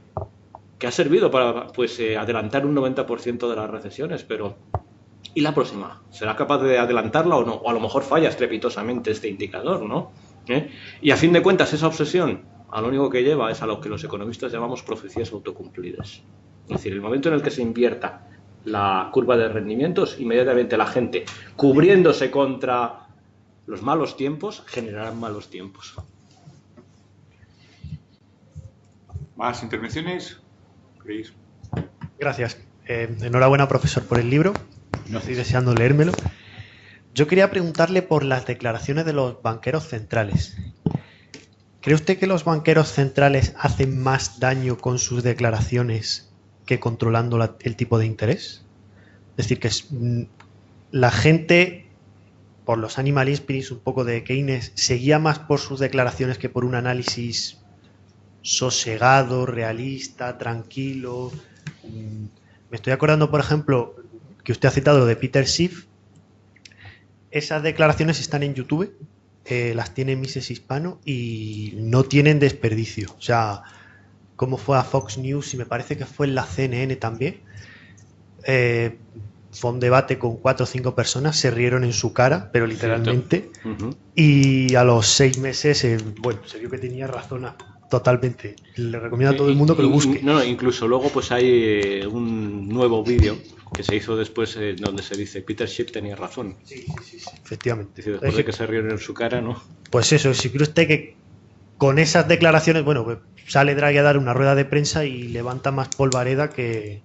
ha servido para adelantar un 90% de las recesiones, pero ¿y la próxima? ¿Será capaz de adelantarla o no? O a lo mejor falla estrepitosamente este indicador, ¿no? Y a fin de cuentas, esa obsesión a lo único que lleva es a lo que los economistas llamamos profecías autocumplidas. Es decir, el momento en el que se invierta la curva de rendimientos, inmediatamente la gente, cubriéndose contra los malos tiempos, generarán malos tiempos. ¿Más intervenciones? ¿Creéis? Gracias. Enhorabuena, profesor, por el libro. No estoy deseando leérmelo. Yo quería preguntarle por las declaraciones de los banqueros centrales. ¿Cree usted que los banqueros centrales hacen más daño con sus declaraciones que controlando el tipo de interés? Es decir, que la gente, por los animal spirits un poco de Keynes, seguía más por sus declaraciones que por un análisis sosegado, realista, tranquilo. Me estoy acordando, por ejemplo, que usted ha citado lo de Peter Schiff. Esas declaraciones están en YouTube, las tiene Mises Hispano y no tienen desperdicio. O sea, como fue a Fox News y me parece que fue en la CNN también. Fue un debate con 4 o 5 personas, se rieron en su cara, pero literalmente. Y a los 6 meses, bueno, se vio que tenía razón totalmente. Le recomiendo a todo el mundo que lo busque. No, incluso luego pues hay un nuevo vídeo que se hizo después donde se dice Peter Schiff tenía razón. Sí, efectivamente. Es decir, después de que se rieron en su cara, ¿no? Pues eso, si cree usted que con esas declaraciones, bueno, pues sale Draghi a dar una rueda de prensa y levanta más polvareda que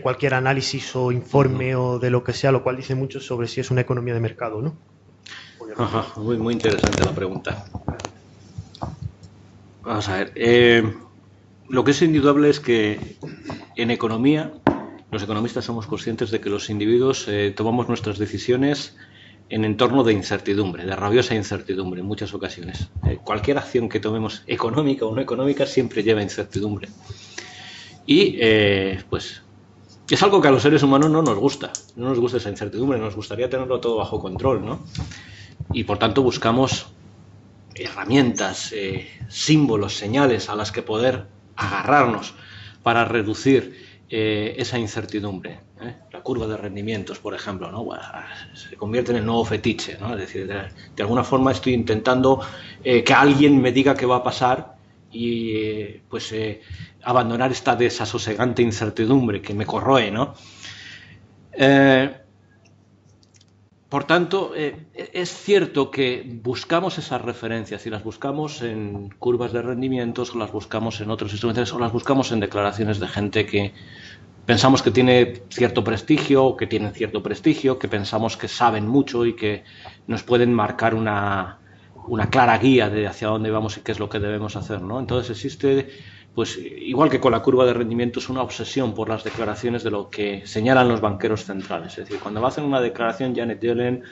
cualquier análisis o informe o de lo que sea, lo cual dice mucho sobre si es una economía de mercado, ¿no? Ajá, muy interesante la pregunta. Vamos a ver. Lo que es indudable es que en economía los economistas somos conscientes de que los individuos tomamos nuestras decisiones en entorno de incertidumbre, de rabiosa incertidumbre en muchas ocasiones. Cualquier acción que tomemos, económica o no económica, siempre lleva incertidumbre. Y pues es algo que a los seres humanos no nos gusta. No nos gusta esa incertidumbre, nos gustaría tenerlo todo bajo control, ¿no? Y por tanto buscamos herramientas, símbolos, señales a las que poder agarrarnos para reducir esa incertidumbre. La curva de rendimientos, por ejemplo, ¿no? Bueno, se convierte en el nuevo fetiche, ¿no? Es decir, de alguna forma estoy intentando que alguien me diga qué va a pasar y abandonar esta desasosegante incertidumbre que me corroe, ¿no? Por tanto, es cierto que buscamos esas referencias y las buscamos en curvas de rendimientos, o las buscamos en otros instrumentos, o las buscamos en declaraciones de gente que pensamos que tiene cierto prestigio, o que tienen cierto prestigio, que pensamos que saben mucho y que nos pueden marcar una clara guía de hacia dónde vamos y qué es lo que debemos hacer, ¿no? Entonces existe, pues igual que con la curva de rendimientos, una obsesión por las declaraciones de lo que señalan los banqueros centrales. Es decir, cuando hacen una declaración Janet Yellen,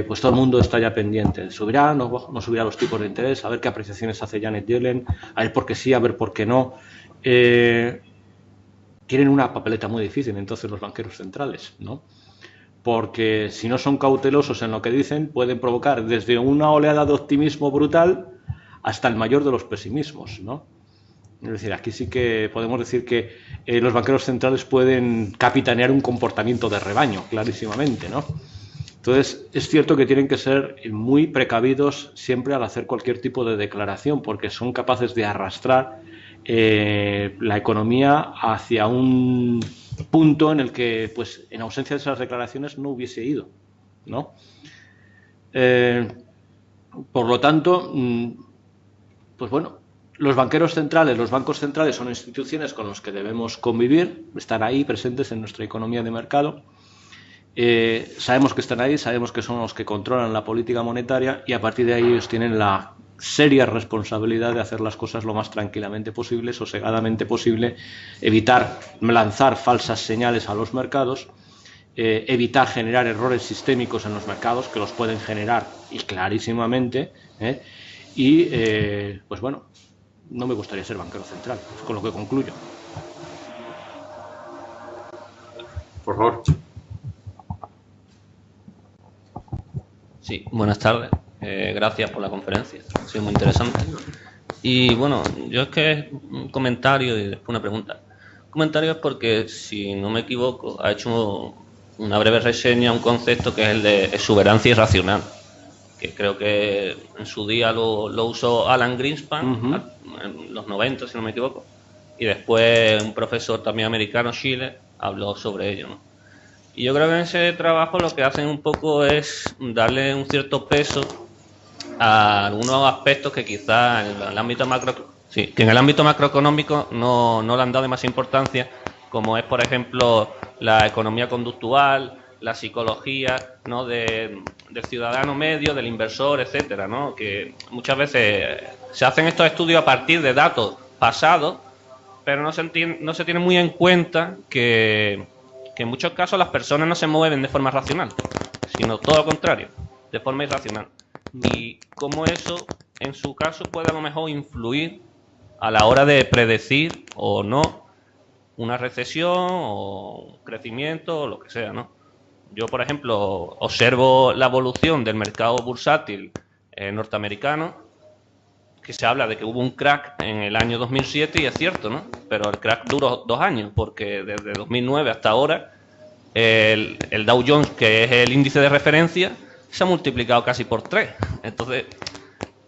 pues todo el mundo está ya pendiente. ¿Subirá? ¿No subirá los tipos de interés? A ver qué apreciaciones hace Janet Yellen, a ver por qué sí, a ver por qué no. Tienen una papeleta muy difícil entonces los banqueros centrales, ¿no? Porque si no son cautelosos en lo que dicen, pueden provocar desde una oleada de optimismo brutal hasta el mayor de los pesimismos, ¿no? Es decir, aquí sí que podemos decir que los banqueros centrales pueden capitanear un comportamiento de rebaño, clarísimamente, ¿no? Entonces, es cierto que tienen que ser muy precavidos siempre al hacer cualquier tipo de declaración, porque son capaces de arrastrar la economía hacia un punto en el que, pues, en ausencia de esas declaraciones no hubiese ido, ¿no? Por lo tanto, pues bueno, Los banqueros centrales, los bancos centrales son instituciones con las que debemos convivir, estar ahí presentes en nuestra economía de mercado. Sabemos que están ahí, sabemos que son los que controlan la política monetaria y a partir de ahí ellos tienen la seria responsabilidad de hacer las cosas lo más tranquilamente posible, sosegadamente posible, evitar lanzar falsas señales a los mercados, evitar generar errores sistémicos en los mercados que los pueden generar y clarísimamente, pues bueno, no me gustaría ser banquero central, con lo que concluyo. Por favor. Sí, buenas tardes. Gracias por la conferencia. Ha sido muy interesante. Y bueno, yo es que un comentario y después una pregunta. Un comentario es porque, si no me equivoco, ha hecho una breve reseña a un concepto que es el de exuberancia irracional, que creo que en su día lo usó Alan Greenspan, en los 90, si no me equivoco, y después un profesor también americano, Schiller, habló sobre ello, ¿no? Y yo creo que en ese trabajo lo que hacen un poco es darle un cierto peso a algunos aspectos que quizás en el ámbito macroeconómico no le han dado demasiada importancia, como es, por ejemplo, la economía conductual, la psicología, ¿no?, del ciudadano medio, del inversor, etcétera, ¿no? Que muchas veces se hacen estos estudios a partir de datos pasados, pero no se tiene muy en cuenta que en muchos casos las personas no se mueven de forma racional, sino todo lo contrario, de forma irracional. Y cómo eso, en su caso, puede a lo mejor influir a la hora de predecir o no una recesión o un crecimiento o lo que sea, ¿no? Yo, por ejemplo, observo la evolución del mercado bursátil norteamericano, que se habla de que hubo un crack en el año 2007 y es cierto, ¿no? Pero el crack duró 2 años, porque desde 2009 hasta ahora el Dow Jones, que es el índice de referencia, se ha multiplicado casi por 3. Entonces,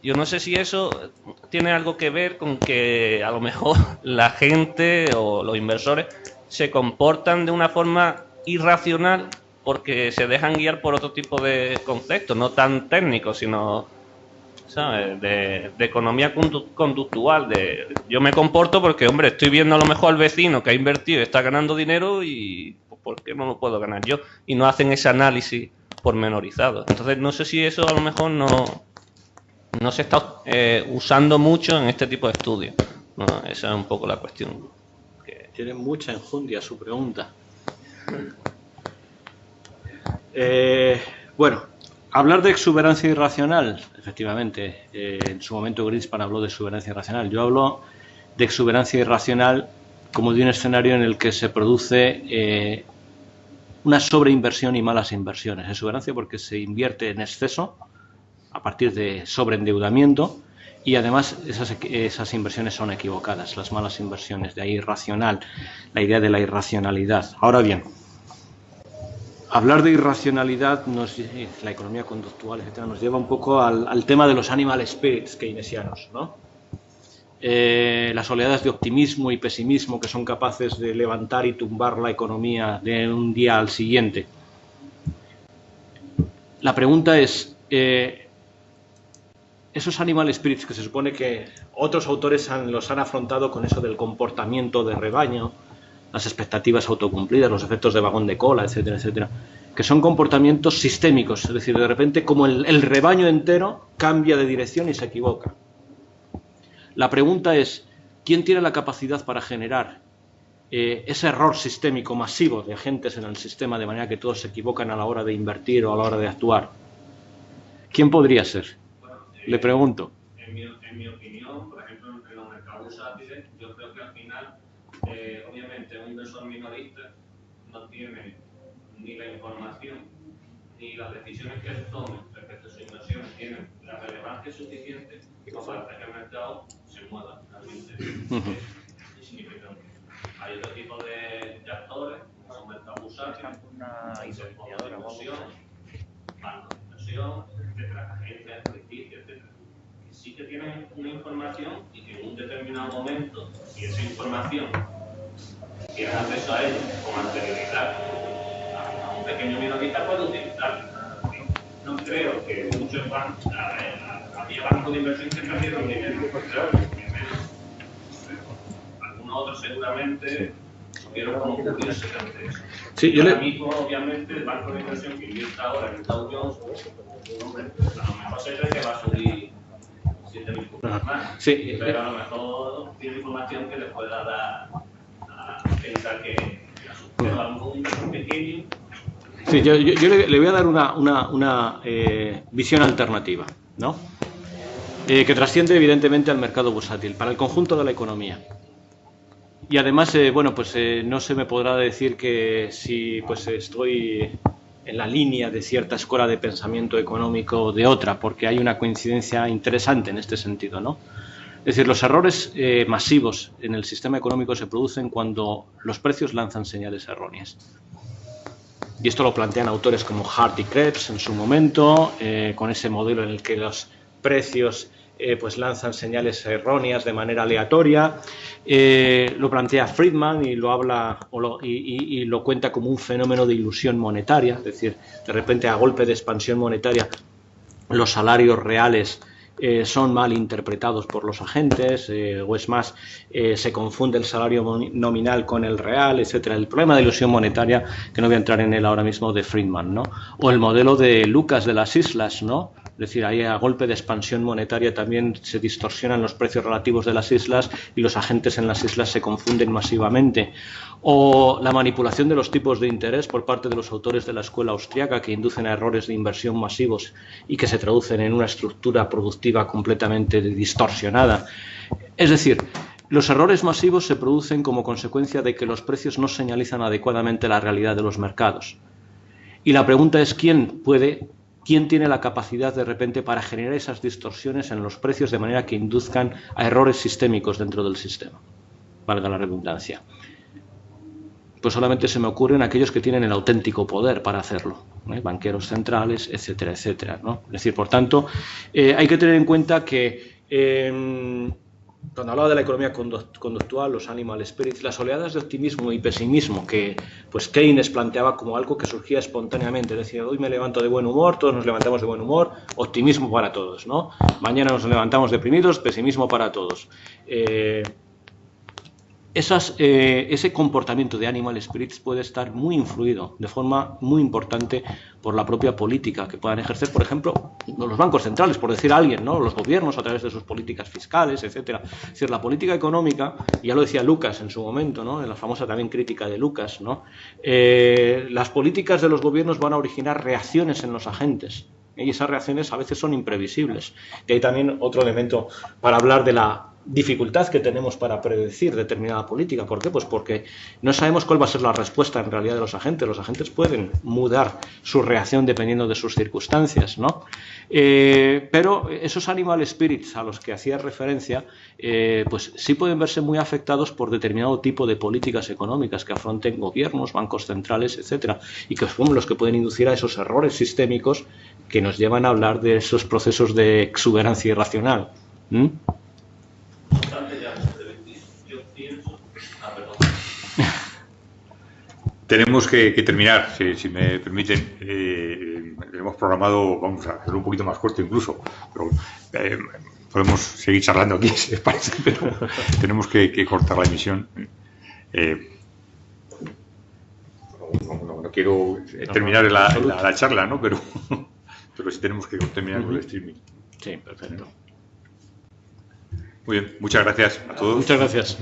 yo no sé si eso tiene algo que ver con que a lo mejor la gente o los inversores se comportan de una forma irracional porque se dejan guiar por otro tipo de conceptos, no tan técnicos, sino, ¿sabes?, de economía conductual. Yo me comporto porque, hombre, estoy viendo a lo mejor al vecino que ha invertido y está ganando dinero y ¿por qué no lo puedo ganar yo? Y no hacen ese análisis pormenorizado. Entonces, no sé si eso a lo mejor no se está usando mucho en este tipo de estudios. No, esa es un poco la cuestión. Tiene mucha enjundia su pregunta. Bueno, hablar de exuberancia irracional, efectivamente, en su momento Greenspan habló de exuberancia irracional. Yo hablo de exuberancia irracional como de un escenario en el que se produce una sobreinversión y malas inversiones. Exuberancia porque se invierte en exceso a partir de sobreendeudamiento y además esas inversiones son equivocadas, las malas inversiones, de ahí irracional, la idea de la irracionalidad. Ahora bien, hablar de irracionalidad, la economía conductual, etcétera, nos lleva un poco al tema de los animal spirits keynesianos, ¿no? Las oleadas de optimismo y pesimismo que son capaces de levantar y tumbar la economía de un día al siguiente. La pregunta es, esos animal spirits que se supone que otros autores los han afrontado con eso del comportamiento de rebaño, las expectativas autocumplidas, los efectos de vagón de cola, etcétera, etcétera, que son comportamientos sistémicos, es decir, de repente como el rebaño entero cambia de dirección y se equivoca. La pregunta es, ¿quién tiene la capacidad para generar ese error sistémico masivo de agentes en el sistema de manera que todos se equivocan a la hora de invertir o a la hora de actuar? ¿Quién podría ser? Le pregunto. En mi opinión, por ejemplo, en los mercados bursátiles, yo creo que al final, obviamente, un inversor minorista no tiene ni la información ni las decisiones que él tome respecto a sus inversiones tienen la relevancia suficiente como para hacer que el mercado se mueva realmente significativamente. Hay otro tipo de actores, como son mercados bursátiles, fondos de inversión, bancos de inversión, etcétera, agencias crediticias, etcétera, que sí que tienen una información y que en un determinado momento, si esa información tienen acceso a ella con anterioridad a un pequeño minorista, puede utilizarla. No creo que muchos bancos, había bancos de inversión que perdieron dinero, Otros seguramente vieron como cubrirse ante eso. Sí, Ahora mismo, obviamente, el banco de inversión que invierta ahora en el Dow Jones, hombre, a lo mejor se cree que va a subir 7.000 puntos más. Sí, pero a lo mejor tiene información que le pueda dar a pensar que a un inversor pequeño. Sí, yo le voy a dar una visión alternativa, ¿no? Que trasciende evidentemente al mercado bursátil, para el conjunto de la economía. Y además, bueno, pues no se me podrá decir que si pues estoy en la línea de cierta escuela de pensamiento económico o de otra, porque hay una coincidencia interesante en este sentido, ¿no? Es decir, los errores masivos en el sistema económico se producen cuando los precios lanzan señales erróneas. Y esto lo plantean autores como Hart y Krebs en su momento, con ese modelo en el que los precios pues lanzan señales erróneas de manera aleatoria. Lo plantea Friedman y lo habla y lo cuenta como un fenómeno de ilusión monetaria, es decir, de repente a golpe de expansión monetaria los salarios reales son mal interpretados por los agentes, o es más, se confunde el salario nominal con el real, etcétera. El problema de ilusión monetaria, que no voy a entrar en él ahora mismo, de Friedman, ¿no? O el modelo de Lucas de las islas, ¿no? Es decir, ahí a golpe de expansión monetaria también se distorsionan los precios relativos de las islas y los agentes en las islas se confunden masivamente. O la manipulación de los tipos de interés por parte de los autores de la escuela austriaca, que inducen a errores de inversión masivos y que se traducen en una estructura productiva completamente distorsionada. Es decir, los errores masivos se producen como consecuencia de que los precios no señalizan adecuadamente la realidad de los mercados. Y la pregunta es ¿quién tiene la capacidad de repente para generar esas distorsiones en los precios de manera que induzcan a errores sistémicos dentro del sistema? Valga la redundancia. Pues solamente se me ocurren aquellos que tienen el auténtico poder para hacerlo, banqueros centrales, etcétera, etcétera, ¿no? Es decir, por tanto, hay que tener en cuenta que cuando hablaba de la economía conductual, los animal spirits, las oleadas de optimismo y pesimismo que pues Keynes planteaba como algo que surgía espontáneamente, decía, hoy me levanto de buen humor, todos nos levantamos de buen humor, optimismo para todos, ¿no? Mañana nos levantamos deprimidos, pesimismo para todos. Ese comportamiento de animal spirits puede estar muy influido de forma muy importante por la propia política que puedan ejercer, por ejemplo, los bancos centrales, por decir a alguien, ¿no? Los gobiernos a través de sus políticas fiscales, etcétera. Es decir, la política económica, ya lo decía Lucas en su momento, ¿no? En la famosa también crítica de Lucas, ¿no? Las políticas de los gobiernos van a originar reacciones en los agentes. Y esas reacciones a veces son imprevisibles. Y hay también otro elemento para hablar de la dificultad que tenemos para predecir determinada política. ¿Por qué? Pues porque no sabemos cuál va a ser la respuesta en realidad de los agentes. Los agentes pueden mudar su reacción dependiendo de sus circunstancias, ¿no? Pero esos animal spirits a los que hacía referencia, pues sí pueden verse muy afectados por determinado tipo de políticas económicas que afronten gobiernos, bancos centrales, etcétera, y que son los que pueden inducir a esos errores sistémicos que nos llevan a hablar de esos procesos de exuberancia irracional. Tenemos que terminar, si me permiten. Hemos programado, vamos a hacerlo un poquito más corto incluso, pero podemos seguir charlando aquí, si les parece, pero tenemos que cortar la emisión. No quiero terminar la charla, ¿no? Pero sí tenemos que terminar con el streaming. Sí, perfecto. Muy bien, muchas gracias a todos. Muchas gracias.